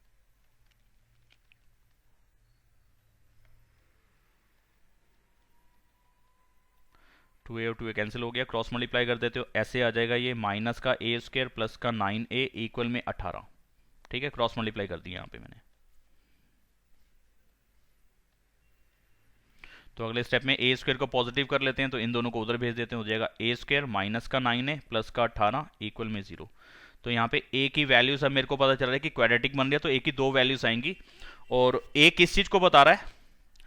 टू ए और 2a कैंसिल हो गया, क्रॉस मल्टीप्लाई कर देते हो, ऐसे आ जाएगा ये माइनस का ए स्क्वायर प्लस का 9a इक्वल में 18, ठीक है। क्रॉस मल्टीप्लाई कर दिया यहाँ पे मैंने। तो अगले स्टेप में ए स्क्वायर को पॉजिटिव कर लेते हैं, तो इन दोनों को उधर भेज देते हैं, हो जाएगा ए स्क्वायर माइनस का 9a प्लस का 18 इक्वल में 0। तो यहाँ पे ए की वैल्यूज अब मेरे को पता चल रहा है कि क्वाड्रेटिक बन गया, तो ए की 2 वैल्यूज आएंगी। और ए किस चीज को बता रहा है,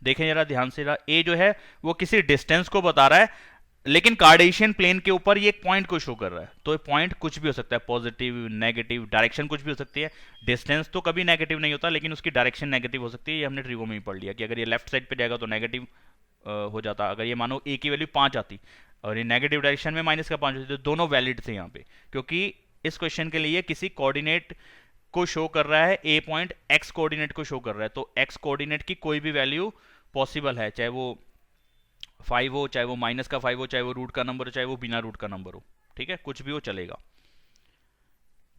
देखें जरा ध्यान से, ए जो है वो किसी डिस्टेंस को बता रहा है, लेकिन कार्टेशियन प्लेन के ऊपर ये एक पॉइंट को शो कर रहा है। तो पॉइंट कुछ भी हो सकता है, पॉजिटिव, नेगेटिव, डायरेक्शन कुछ भी हो सकती है। डिस्टेंस तो कभी नेगेटिव नहीं होता, लेकिन उसकी डायरेक्शन नेगेटिव हो सकती है। ये हमने ट्रिगो में ही पढ़ लिया कि अगर ये लेफ्ट साइड पे जाएगा तो नेगेटिव हो जाता, अगर ये मानो ए की वैल्यू 5 आती और ये नेगेटिव डायरेक्शन में माइनस का 5 होती, तो दोनों वैलिड थे यहाँ पे, क्योंकि इस क्वेश्चन के लिए किसी कोऑर्डिनेट को शो कर रहा है, ए पॉइंट एक्स कोऑर्डिनेट को शो कर रहा है, तो एक्स कोऑर्डिनेट की कोई भी वैल्यू पॉसिबल है, चाहे वो 5 हो, चाहे वो माइनस का 5 हो, चाहे वो रूट का नंबर हो, चाहे वो बिना रूट का नंबर हो, ठीक है, कुछ भी हो चलेगा,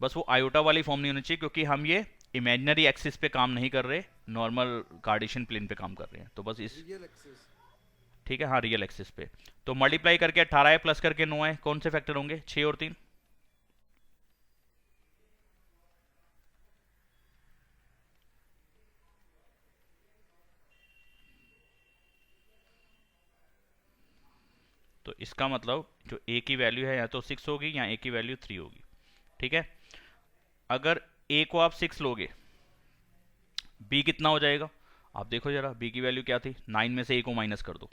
बस वो आयोटा वाली फॉर्म नहीं होनी चाहिए, क्योंकि हम ये इमेजिनरी एक्सिस पे काम नहीं कर रहे, नॉर्मल कार्टेशियन प्लेन पे काम कर रहे हैं, तो बस इस, ठीक है, हाँ रियल एक्सिस पे। तो मल्टीप्लाई करके 18 है, प्लस करके 9 है, कौन से फैक्टर होंगे? 6 और 3, तो इसका मतलब जो a की वैल्यू है या तो 6 होगी या a की वैल्यू 3 होगी, ठीक है। अगर a को आप 6 लोगे, b कितना हो जाएगा? आप देखो जरा, b की वैल्यू क्या थी? 9 में से a को माइनस कर दो,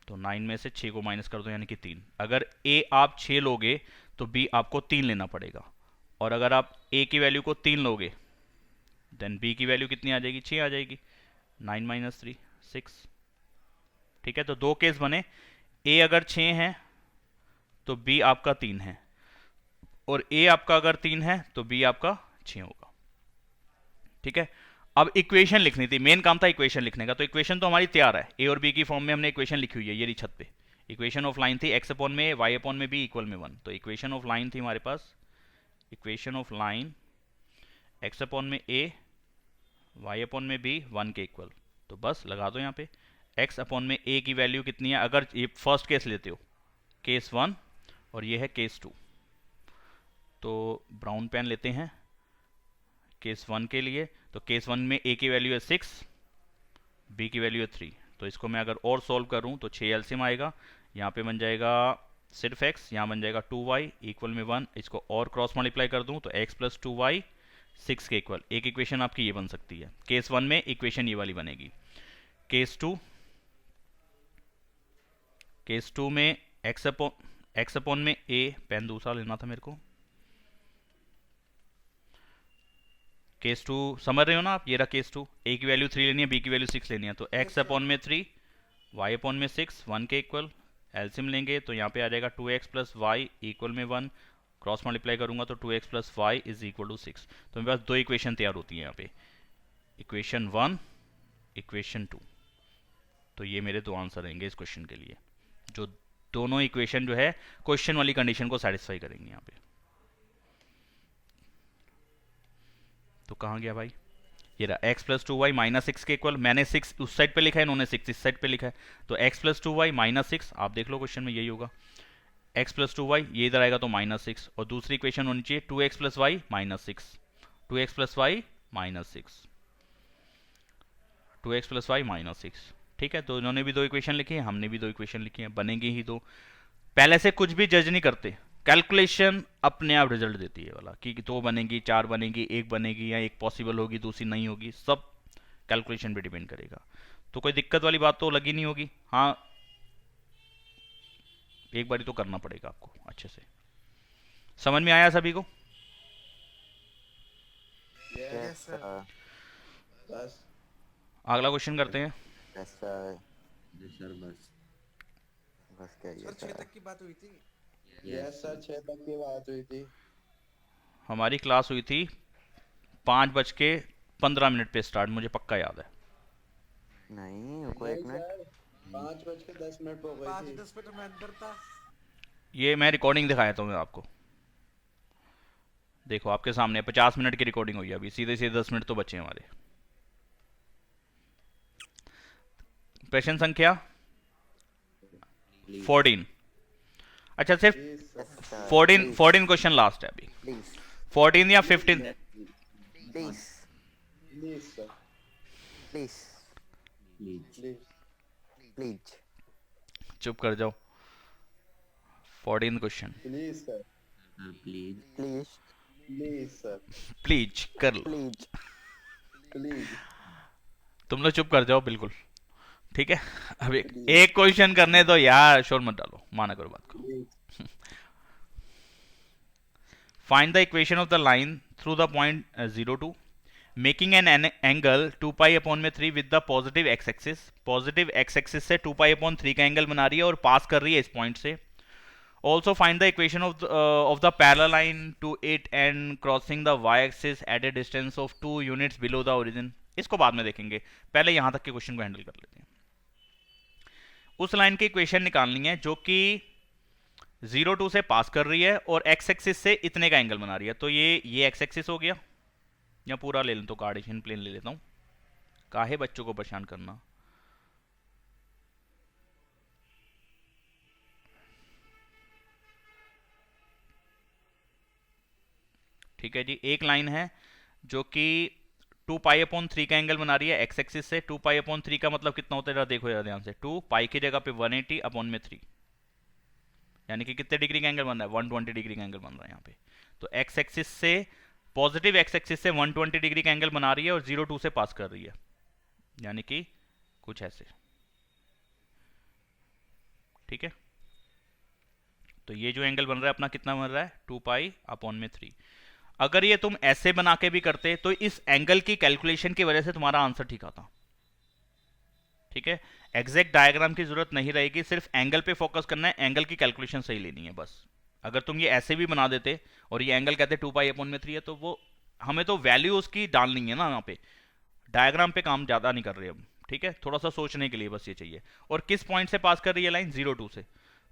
तो 9 में से 6 को माइनस कर दो, यानी कि 3। अगर a आप 6 लोगे तो b आपको 3 लेना पड़ेगा, और अगर आप a की वैल्यू को 3 लोगे देन b की वैल्यू कितनी आ जाएगी? 6 आ जाएगी। 9 माइनस 3 6, ठीक है। तो दो केस बने, a अगर 6 है तो b आपका 3 है, और a आपका अगर 3 है तो b आपका 6 होगा, ठीक है। अब इक्वेशन लिखनी थी, मेन काम था इक्वेशन लिखने का, तो इक्वेशन तो हमारी तैयार है, a और b की फॉर्म में हमने इक्वेशन लिखी हुई है, ये रही छत पे। इक्वेशन ऑफ लाइन थी x अपॉन में y अपॉन में b इक्वल में 1, तो इक्वेशन ऑफ लाइन थी हमारे पास, equation of line x upon में a y अपॉन में b 1 के इक्वल, तो बस लगा दो यहाँ पे। x अपॉन में a की वैल्यू कितनी है? अगर ये फर्स्ट केस लेते हो, केस 1, और ये है केस 2, तो ब्राउन पेन लेते हैं केस 1 के लिए। तो केस 1 में a की वैल्यू है 6, b की वैल्यू है 3, तो इसको मैं अगर और सॉल्व करूं तो 6 एलसीएम आएगा, यहाँ पे बन जाएगा सिर्फ x, यहाँ बन जाएगा 2y इक्वल में 1, इसको और क्रॉस मल्टीप्लाई कर दूं तो x प्लस 2y 6 के इक्वल। एक इक्वेशन आपकी ये बन सकती है, केस 1 में इक्वेशन ये वाली बनेगी। केस 2 में x अपॉन में a, पेन दूसरा लेना था मेरे को। केस 2 समझ रहे हो ना आप? ये रहा केस 2, a की वैल्यू 3 लेनी है, b की वैल्यू 6 लेनी है, तो x अपॉन में 3 y अपॉन में 6 1 के इक्वल। एलसीएम लेंगे तो यहाँ पे आ जाएगा 2x प्लस वाई इक्वल में 1, क्रॉस मल्टीप्लाई करूंगा तो 2x plus Y is equal to 6। तो मेरे पास दो इक्वेशन तैयार होती है यहाँ पे, इक्वेशन 1 इक्वेशन 2, तो ये मेरे दो आंसर रहेंगे इस क्वेश्चन के लिए, जो दोनों इक्वेशन जो है क्वेश्चन वाली कंडीशन को सेटिस्फाई करेंगे यहाँ पे। तो कहाँ गया भाई? ये रहा x प्लस 2y माइनस 6 के इक्वल। मैंने 6 उस साइड पे लिखा है, इन्होंने 6 इस साइड पे लिखा है, तो x प्लस 2y माइनस 6, आप देख लो क्वेश्चन में यही होगा, x प्लस 2y, ये इधर आएगा तो माइनस 6, और दूसरी इक्वेशन होनी चाहिए 2x plus Y minus 6, 2x plus Y minus 6, 2x plus Y minus 6, ठीक है। तो इन्होंने भी दो इक्वेशन लिखी है, हमने भी दो इक्वेशन लिखी है, बनेंगी ही दो। पहले से कुछ भी जज नहीं करते, कैलकुलेशन अपने आप रिजल्ट देती है वाला, कि दो बनेगी, चार बनेगी, एक बनेगी, या एक पॉसिबल होगी दूसरी नहीं होगी, सब कैलकुलेशन पे डिपेंड करेगा। तो कोई दिक्कत वाली बात तो लगी नहीं होगी। हाँ, एक बारी तो करना पड़ेगा आपको अच्छे से। समझ में आया सभी को? Yes sir. बस अगला क्वेश्चन करते हैं। Yes sir. सर बस क्या सर 6 तक की बात हुई थी। यस सर 6 तक की बात हुई थी। हमारी क्लास हुई थी 5:15 पे स्टार्ट, मुझे पक्का याद है। नहीं, रुको एक मिनट। 5:10 हो गई थी। 5:10 मिनट में अंदर था। ये मैं रिकॉर्डिंग दिखाया था मैं आपको, देखो आपके सामने 50 मिनट की रिकॉर्डिंग हुई है, अभी सीधे सीधे 10 मिनट तो बचे हमारे। प्रश्न संख्या 14। अच्छा, सिर्फ 14 क्वेश्चन लास्ट है अभी। प्लीज 14 या 15? Please please sir please please. Please चुप कर जाओ। 14 question, please sir please please please sir please कर लो, प्लीज प्लीज। तुम लोग चुप कर जाओ बिल्कुल, ठीक है। अब एक क्वेश्चन करने दो यार, शोर मत डालो, माना करो बात को। Find the equation of the line through the point 0 2, making an angle 2π/3 with the positive X axis, positive X axis से 2π/3 का एंगल बना रही है और पास कर रही है इस पॉइंट से. Also find the equation of the parallel line to it and crossing the Y axis at a distance of 2 units below the origin. इसको बाद में देखेंगे, पहले यहां तक के क्वेश्चन को हैंडल कर लेते हैं. उस लाइन की इक्वेशन निकालनी है जो कि 0 2 से पास कर रही है और एक्स एक्सिस से इतने का एंगल बना रही है. तो ये एक्स एक्सिस हो गया, या पूरा ले लें तो कार्टेशियन प्लेन ले लेता हूं, काहे बच्चों को परेशान करना. ठीक है जी, एक लाइन है जो कि 2π/3 का एंगल बना रही है एक्स एक्सिस से. 2π/3 का मतलब कितना होता है, जरा देखो जरा ध्यान से. 2 पाई की जगह पे 180/3, यानी कि कितने डिग्री का एंगल बन रहा है, 120 डिग्री का एंगल बन रहा है यहाँ पे. तो एक्स एक्सिस से, पॉजिटिव एक्स एक्सिस से 120 डिग्री का एंगल बना रही है और 0 2 से पास कर रही है, यानी कि कुछ ऐसे. ठीक है, तो ये जो एंगल बन रहा है अपना कितना बन रहा है, 2π/3. अगर ये तुम ऐसे बना के भी करते तो इस एंगल की कैलकुलेशन की वजह से तुम्हारा आंसर ठीक आता. ठीक है, एग्जैक्ट डायग्राम की जरूरत नहीं रहेगी, सिर्फ एंगल पे फोकस करना है, एंगल की कैलकुलेशन सही लेनी है बस. अगर तुम ये ऐसे भी बना देते और ये एंगल कहते 2π/3 है, तो वो हमें तो वैल्यू उसकी डालनी है ना यहाँ पे, डायग्राम पे काम ज्यादा नहीं कर रहे हम. ठीक है, थोड़ा सा सोचने के लिए बस ये चाहिए. और किस पॉइंट से पास कर रही है लाइन, 0 2 से.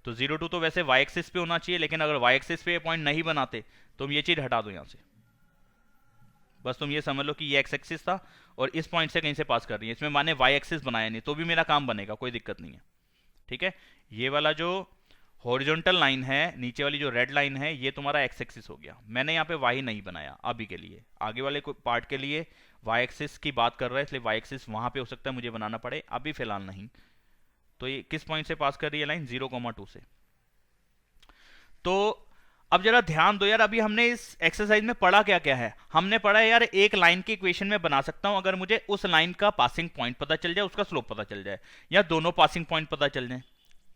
तो 0 2 तो वैसे वाई एक्सिस पे होना चाहिए, लेकिन अगर वाई एक्सिस पे ये पॉइंट नहीं बनाते तुम ये चीज हटा दो यहाँ से. बस तुम ये समझ लो कि ये एक्स एक्सिस था और इस पॉइंट से कहीं से पास कर रही है, इसमें माने वाई एक्सिस बनाया नहीं तो भी मेरा काम बनेगा, कोई दिक्कत नहीं है. ठीक है, ये वाला जो हॉरिजॉन्टल लाइन है, नीचे वाली जो रेड लाइन है, ये तुम्हारा एक्स एक्सिस हो गया. मैंने यहाँ पे वाई नहीं बनाया अभी के लिए, आगे वाले पार्ट के लिए वाई एक्सिस की बात कर रहा है, इसलिए वाई एक्सिस वहां पे हो सकता है मुझे बनाना पड़े, अभी फिलहाल नहीं. तो ये किस पॉइंट से पास कर रही है लाइन, 0, 2 से. तो अब जरा ध्यान दो यार, अभी हमने इस एक्सरसाइज में पढ़ा क्या क्या है. हमने पढ़ा है यार, एक लाइन की इक्वेशन में बना सकता हूं अगर मुझे उस लाइन का पासिंग पॉइंट पता चल जाए, उसका स्लोप पता चल जाए, या दोनों पासिंग पॉइंट पता चल जाए.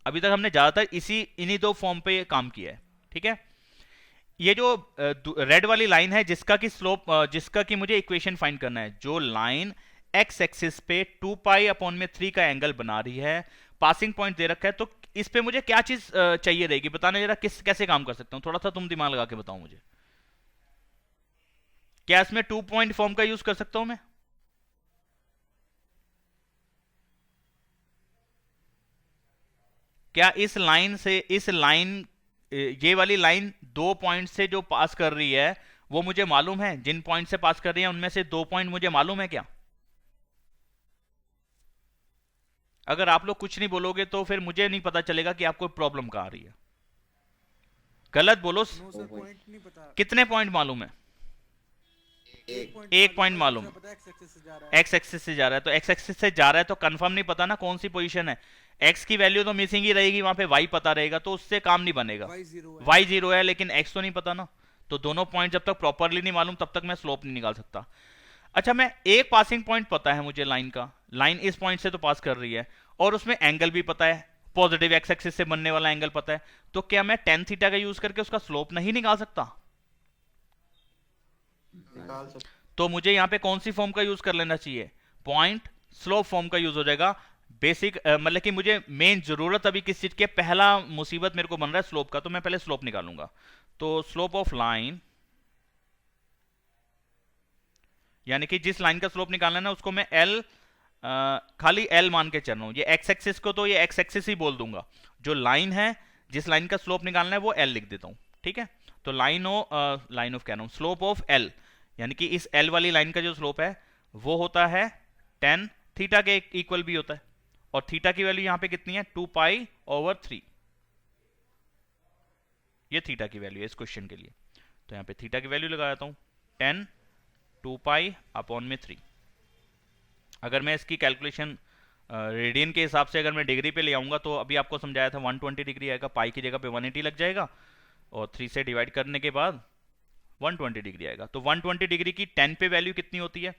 अभी तक हमने ज्यादातर इन्हीं दो फॉर्म पे काम किया है. ठीक है, ये जो रेड वाली लाइन है जिसका कि स्लोप, जिसका कि मुझे इक्वेशन फाइंड करना है, जो लाइन एक्स एक्सिस पे 2π/3 का एंगल बना रही है, पासिंग पॉइंट दे रखा है, तो इस पे मुझे क्या चीज चाहिए रहेगी, बताना जरा, कैसे काम कर सकता हूं, थोड़ा सा तुम दिमाग लगा के बताओ मुझे. क्या इसमें 2 पॉइंट फॉर्म का यूज कर सकता हूं मैं, क्या इस लाइन से, इस लाइन, ये वाली लाइन 2 पॉइंट से जो पास कर रही है वो मुझे मालूम है, जिन पॉइंट से पास कर रही है उनमें से 2 पॉइंट मुझे मालूम है क्या. अगर आप लोग कुछ नहीं बोलोगे तो फिर मुझे नहीं पता चलेगा कि आपको प्रॉब्लम कहां आ रही है. गलत बोलो. नो सर, पॉइंट नहीं पता. कितने पॉइंट मालूम है, एक पॉइंट मालूम, एक्स एक्सिस से जा रहा है. एक्स एक्सिस से जा रहा है, तो एक्स एक्सिस से जा रहा है तो कंफर्म नहीं पता ना कौन सी पोजीशन है. एक्स की वैल्यू तो मिसिंग ही रहेगी, वहां पे वाई पता रहेगा, तो उससे काम नहीं बनेगा. वाई 0 है लेकिन एक्स तो नहीं पता ना, तो दोनों पॉइंट जब तक प्रॉपरली नहीं मालूम तब तक मैं स्लोप नहीं निकाल सकता. अच्छा, मैं एक पासिंग पॉइंट पता है मुझे लाइन का, लाइन इस पॉइंट से तो पास कर रही है और उसमें एंगल भी पता है, पॉजिटिव एक्स एक्सिस से बनने वाला एंगल पता है, तो क्या मैं tan थीटा का यूज करके उसका स्लोप नहीं निकाल सकता. निकाल सकते. तो मुझे यहां पे कौन सी फॉर्म का यूज कर लेना चाहिए, पॉइंट स्लोप फॉर्म का यूज हो जाएगा. बेसिक मतलब कि मुझे मेन जरूरत अभी किस चीज की, पहला मुसीबत मेरे को बन रहा है स्लोप का, तो मैं पहले स्लोप निकालूंगा. तो स्लोप ऑफ लाइन, यानी कि जिस लाइन का स्लोप निकालना है ना उसको मैं एल, खाली एल मान के चल रहा हूं. ये एक्स एक्सिस को तो ये एक्स एक्सिस ही बोल दूंगा, जो लाइन है जिस लाइन का स्लोप निकालना है वो एल लिख देता हूं. ठीक है, तो लाइन ऑफ कह रहा हूं, स्लोप ऑफ एल, यानी कि इस एल वाली लाइन का जो स्लोप है वो होता है tan थीटा के इक्वल भी होता है, और थीटा की वैल्यू यहां पे कितनी है, 2π/3. ये थीटा की वैल्यू है इस क्वेश्चन के लिए, तो यहां पे थीटा की वैल्यू लगा देता हूं, tan 2π/3. अगर मैं इसकी कैलकुलेशन रेडियन के हिसाब से अगर मैं डिग्री पे ले आऊंगा तो अभी आपको समझाया था 120 डिग्री आएगा, पाई की जगह पे 180 लग जाएगा और 3 से डिवाइड करने के बाद 120 डिग्री आएगा. तो 120 डिग्री की 10 पे वैल्यू कितनी होती है,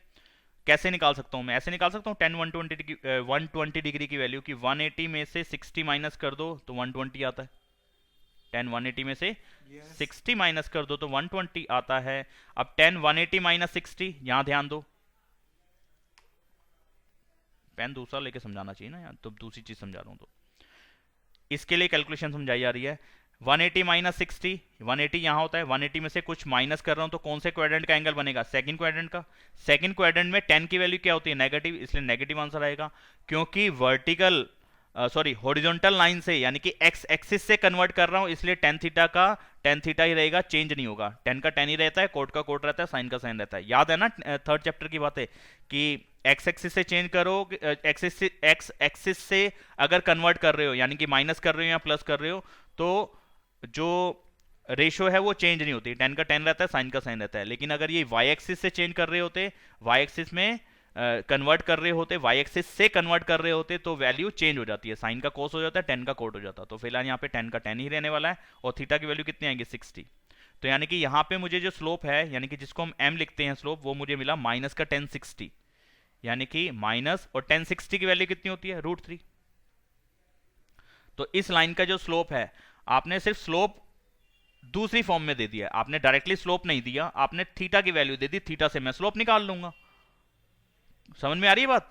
कैसे निकाल सकता हूं मैं, ऐसे निकाल सकता हूं tan 120 डिग्री की वैल्यू की 180 में से 60 माइनस कर दो तो 120 आता है. tan 180 में से 60 माइनस कर दो तो 120 आता है. अब tan 180 माइनस 60, यहां ध्यान दो, पेन दूसरा लेके समझाना चाहिए ना यार, तो दूसरी चीज समझा रहा हूँ। तो इसके लिए कैलकुलेशन समझाई जा रही है। 180 माइनस 60, 180 यहाँ होता है, 180 में से कुछ माइनस कर रहा हूँ तो कौन से क्वाड्रेंट का एंगल बनेगा? सेकंड क्वाड्रेंट का। सेकंड क्वाड्रेंट में 10 की वैल्यू क्या होती है? नेगेटिव, इसलिए नेगेटिव आंसर आएगा। क्योंकि वर्टिकल हॉरिजॉन्टल लाइन से यानी कि एक्स एक्सिस से कन्वर्ट कर रहा हूं, इसलिए टेन थीटा का टेन थीटा ही रहेगा, चेंज नहीं होगा। टेन का टेन ही रहता है, कोट का कोट रहता है, साइन का साइन रहता है। याद है ना थर्ड चैप्टर की बात है कि एक्स एक्सिस से चेंज करो, एक्स एक्सिस से अगर कन्वर्ट कर रहे हो यानी कि माइनस कर रहे हो या प्लस कर रहे हो तो जो रेशो है वो चेंज नहीं होती, टेन का टेन रहता है, साइन का साइन रहता है। लेकिन अगर ये वाई एक्सिस से चेंज कर रहे होते, वाई एक्सिस में कन्वर्ट कर रहे होते, वाई एक्सिस से कन्वर्ट कर रहे होते तो वैल्यू चेंज हो जाती है, साइन का कोस हो जाता है, टेन का कोट हो जाता है। तो फिलहाल यहाँ पे टेन का टेन ही रहने वाला है और थीटा की वैल्यू कितनी आएगी? 60। तो यानी कि यहाँ पे मुझे जो स्लोप है यानी कि जिसको हम m लिखते हैं स्लोप, वो मुझे मिला माइनस का 1060, यानी कि माइनस और 1060 की वैल्यू कितनी होती है? √3। तो इस लाइन का जो स्लोप है, आपने सिर्फ स्लोप दूसरी फॉर्म में दे दिया, आपने डायरेक्टली स्लोप नहीं दिया, आपने थीटा की वैल्यू दे दी, थीटा से मैं स्लोप निकाल लूंगा। समझ में आ रही है बात?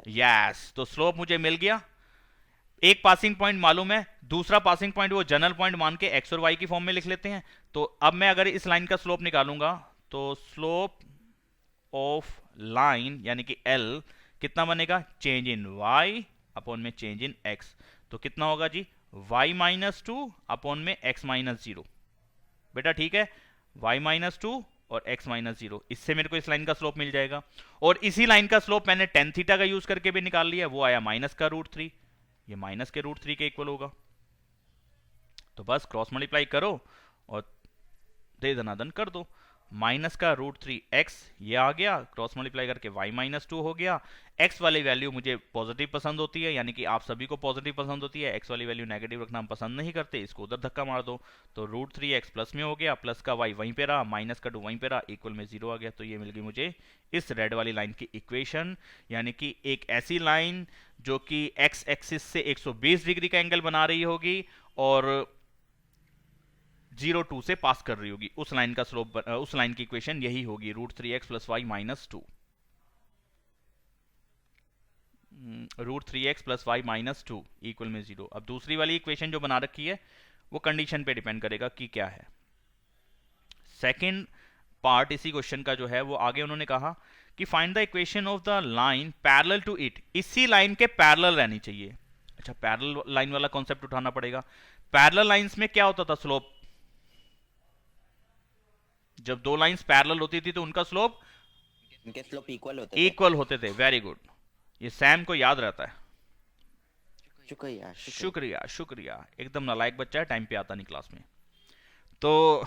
यस। तो स्लोप मुझे मिल गया, एक पासिंग पॉइंट मालूम है, दूसरा पासिंग पॉइंट वो जनरल पॉइंट मान के एक्स और वाई की फॉर्म में लिख लेते हैं। तो अब मैं अगर इस लाइन का स्लोप निकालूंगा तो स्लोप ऑफ लाइन यानी कि L कितना बनेगा? चेंज इन y अपॉन में चेंज इन x। तो कितना होगा जी? y माइनस 2 अपॉन में x माइनस 0। बेटा ठीक है, y माइनस 2 और x माइनस 0, इससे मेरे को इस लाइन का स्लोप मिल जाएगा। और इसी लाइन का स्लोप मैंने टेन थीटा का यूज करके भी निकाल लिया, वो आया माइनस का √3, ये माइनस के √3 के इक्वल होगा। तो बस क्रॉस मल्टीप्लाई करो और दे दनादन कर दो। माइनस का √3x ये आ गया, क्रॉस मल्टीप्लाई करके y माइनस 2 हो गया। x वाली वैल्यू मुझे पॉजिटिव पसंद होती है, यानी कि आप सभी को पॉजिटिव पसंद होती है, x वाली वैल्यू नेगेटिव रखना हम पसंद नहीं करते, इसको उधर धक्का मार दो। तो √3x प्लस में हो गया, प्लस का y वहीं पे रहा, माइनस का 2 वहीं पे रहा, इक्वल में 0 आ गया। तो ये मिल गई मुझे इस रेड वाली लाइन की इक्वेशन, यानी कि एक ऐसी लाइन जो कि x एक्सिस से 120 डिग्री का एंगल बना रही होगी और 0 2 से पास कर रही होगी, उस लाइन का स्लोप, उस लाइन की इक्वेशन यही होगी, √3x plus y minus 2, √3x plus y minus 2 equal में 0। अब दूसरी वाली इक्वेशन जो बना रखी है वो कंडीशन पे डिपेंड करेगा कि क्या है। सेकंड पार्ट इसी क्वेश्चन का जो है वो आगे उन्होंने कहा कि find the equation of the line parallel to it, इसी लाइन के पैरेलल रहनी चाहिए। अच्छा, पैरेलल लाइन वाला कॉन्सेप्ट उठाना पड़ेगा। पैरेलल लाइंस में क्या होता था? स्लोप, जब दो लाइंस पैरेलल होती थी तो उनका स्लोप इनके स्लोप इक्वल होते थे। वेरी गुड, ये सैम को याद रहता है। शुक्रिया शुक्रिया शुक्रिया, एकदम नालायक बच्चा है, टाइम पे आता नहीं क्लास में। तो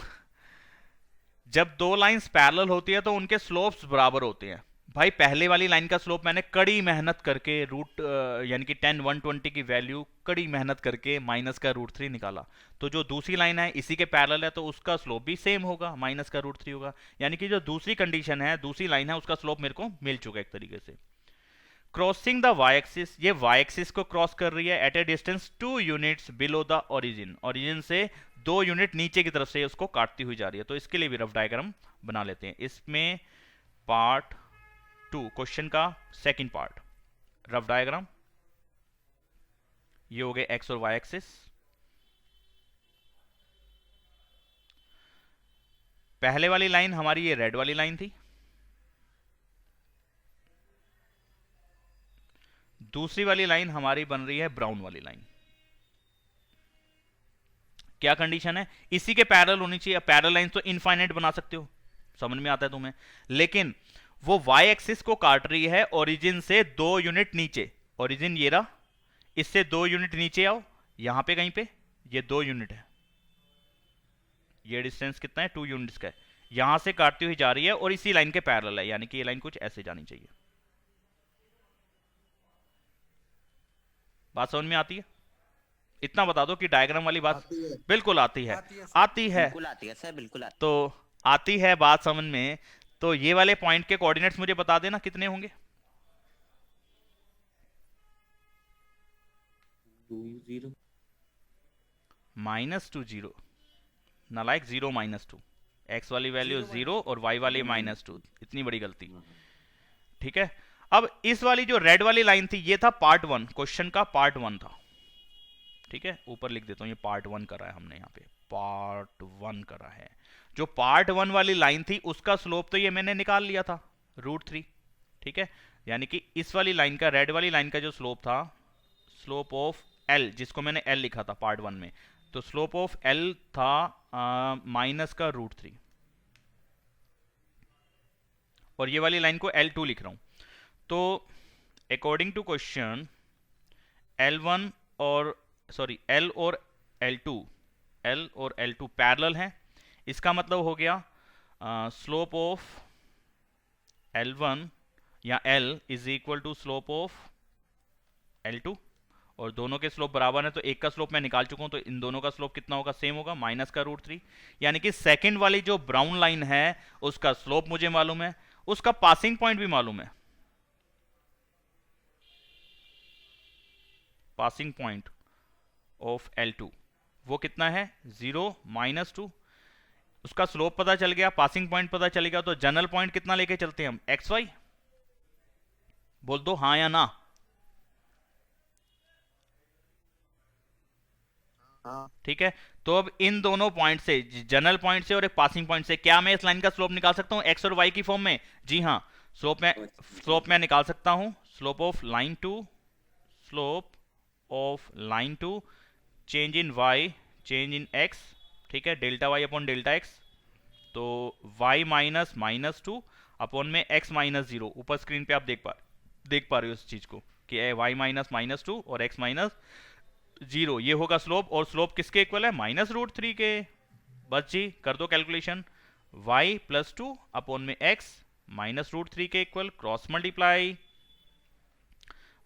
जब दो लाइंस पैरेलल होती है तो उनके स्लोप्स बराबर होते हैं। भाई पहले वाली लाइन का स्लोप मैंने कड़ी मेहनत करके रूट यानी कि 10 120 की वैल्यू कड़ी मेहनत करके माइनस का √3 निकाला। तो जो दूसरी लाइन है इसी के पैरेलल है तो उसका स्लोप भी सेम होगा, माइनस का √3 होगा। यानी कि जो दूसरी कंडीशन है, दूसरी लाइन है, उसका स्लोप मेरे को मिल चुका है एक तरीके से। क्रॉसिंग द वाई एक्सिस, ये वाई एक्सिस को क्रॉस कर रही है at a distance 2 units below the origin, origin से 2 यूनिट नीचे की तरफ से उसको काटती हुई जा रही है। तो इसके लिए भी रफ डायग्राम बना लेते हैं। इसमें पार्ट 2 क्वेश्चन का सेकंड पार्ट, रफ डायग्राम, ये हो गए एक्स और वाई एक्सिस। पहले वाली लाइन हमारी ये रेड वाली लाइन थी, दूसरी वाली लाइन हमारी बन रही है ब्राउन वाली लाइन। क्या कंडीशन है? इसी के पैरेलल होनी चाहिए। पैरेलल लाइन तो इनफाइनाइट बना सकते हो, समझ में आता है तुम्हें, लेकिन वो वाई एक्सिस को काट रही है ओरिजिन से 2 यूनिट नीचे। ओरिजिन ये रहा, इससे 2 यूनिट नीचे आओ, यहां पे कहीं पे ये 2 यूनिट है, ये डिस्टेंस कितना है? 2 यूनिट्स का है। यहां से काटती हुई जा रही है और इसी लाइन के पैरेलल है, यानी कि ये लाइन कुछ ऐसे जानी चाहिए। बात समझ में आती है? इतना बता दो कि डायग्राम वाली बात बिल्कुल आती है, आती है, बिल्कुल आती है सर, बिल्कुल आती है। तो आती है बात समझ में। तो ये वाले पॉइंट के कोऑर्डिनेट्स मुझे बता देना कितने होंगे? 2 0 -2 0, नालायक, 0 -2, एक्स वाली वैल्यू 0 और वाई वाली -2, इतनी बड़ी गलती। ठीक है। अब इस वाली जो रेड वाली लाइन थी ये था पार्ट 1, क्वेश्चन का पार्ट 1 था, ठीक है। ऊपर लिख देता हूं, ये पार्ट 1 करा है हमने, यहाँ पे पार्ट 1 करा है। जो पार्ट 1 वाली लाइन थी उसका स्लोप तो ये मैंने निकाल लिया था √3, ठीक है। यानी कि इस वाली लाइन का, रेड वाली लाइन का जो स्लोप था, स्लोप ऑफ एल, जिसको मैंने एल लिखा था पार्ट 1 में, तो स्लोप ऑफ एल था माइनस का √3, और ये वाली लाइन को L2 लिख रहा हूं। तो अकॉर्डिंग टू क्वेश्चन L1 और L और L2 पैरेलल हैं। इसका मतलब हो गया स्लोप ऑफ L1 या L is equal to slope of L2, और दोनों के स्लोप बराबर है, तो एक का स्लोप मैं निकाल चुका हूं, तो इन दोनों का स्लोप कितना होगा, सेम होगा, माइनस का √3। यानी कि सेकंड वाली जो ब्राउन लाइन है उसका स्लोप मुझे मालूम है, उसका पासिंग पॉइंट भी मालूम है। पासिंग पॉइंट ऑफ L2 वो कितना है, 0 -2। उसका स्लोप पता चल गया, पासिंग पॉइंट पता चलेगा, तो जनरल पॉइंट कितना लेके चलते हैं हम, XY। बोल दो हाँ या ना। ठीक है। तो अब इन दोनों पॉइंट से, जनरल पॉइंट से और एक पासिंग पॉइंट से, क्या मैं इस लाइन का स्लोप निकाल सकता हूं एक्स और वाई की फॉर्म में? जी हाँ, स्लोप मैं निकाल सकता हूं। Slope of line 2 change in Y change in X, ठीक है, delta Y upon delta X. तो y माइनस -2 अपॉन में x -0। ऊपर स्क्रीन पे आप देख पा रहे हो इस चीज को कि y -2 और x -0, ये होगा स्लोप। और स्लोप किसके इक्वल है, -√3 के। बस जी कर दो कैलकुलेशन, y +2 अपॉन में x -√3 के इक्वल, क्रॉस मल्टीप्लाई,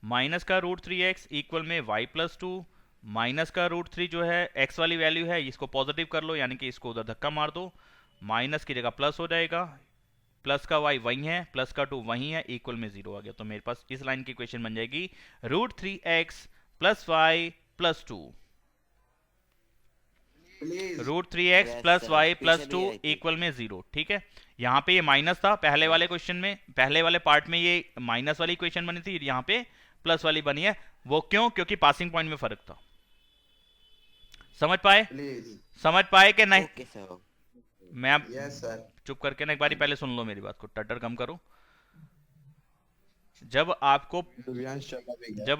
माइनस का √3x इक्वल में y +2 माइनस का √3 जो है x वाली वैल्यू है, इसको पॉजिटिव कर लो, यानी कि इसको उधर धक्का मार दो, माइनस की जगह प्लस हो जाएगा, प्लस का y वही है, प्लस का 2 वही है, इक्वल में 0 आ गया। तो मेरे पास इस लाइन की इक्वेशन बन जाएगी √3x + y + 2, √3x + y + 2 equal में 0। ठीक है, यहाँ पे ये माइनस था पहले वाले क्वेश्चन में, पहले वाले पार्ट में ये माइनस वाली इक्वेशन बनी थी, यहाँ पे प्लस वाली बनी है। वो क्यों? क्योंकि पासिंग पॉइंट में फर्क था। समझ पाए? समझ पाए कि नहीं? Okay sir. मैं अब यस सर। चुप करके ना एक बारी पहले सुन लो मेरी बात को, टटर कम करो। जब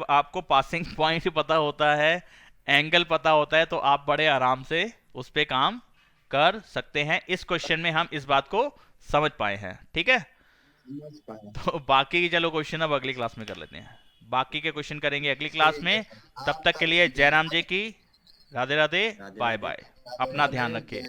आपको पासिंग पॉइंट पता होता है, एंगल पता होता है, तो आप बड़े आराम से उस पे काम कर सकते हैं। इस क्वेश्चन में हम इस बात को समझ पाए हैं। ठीक है, तो बाकी की चलो क्वेश्चन अब अगली क्लास में कर लेते हैं। बाकी के क्वेश्चन करेंगे अगली क्लास में। तब तक के लिए जयराम जी की राधे राधे, बाय बाय, अपना ध्यान रखिए।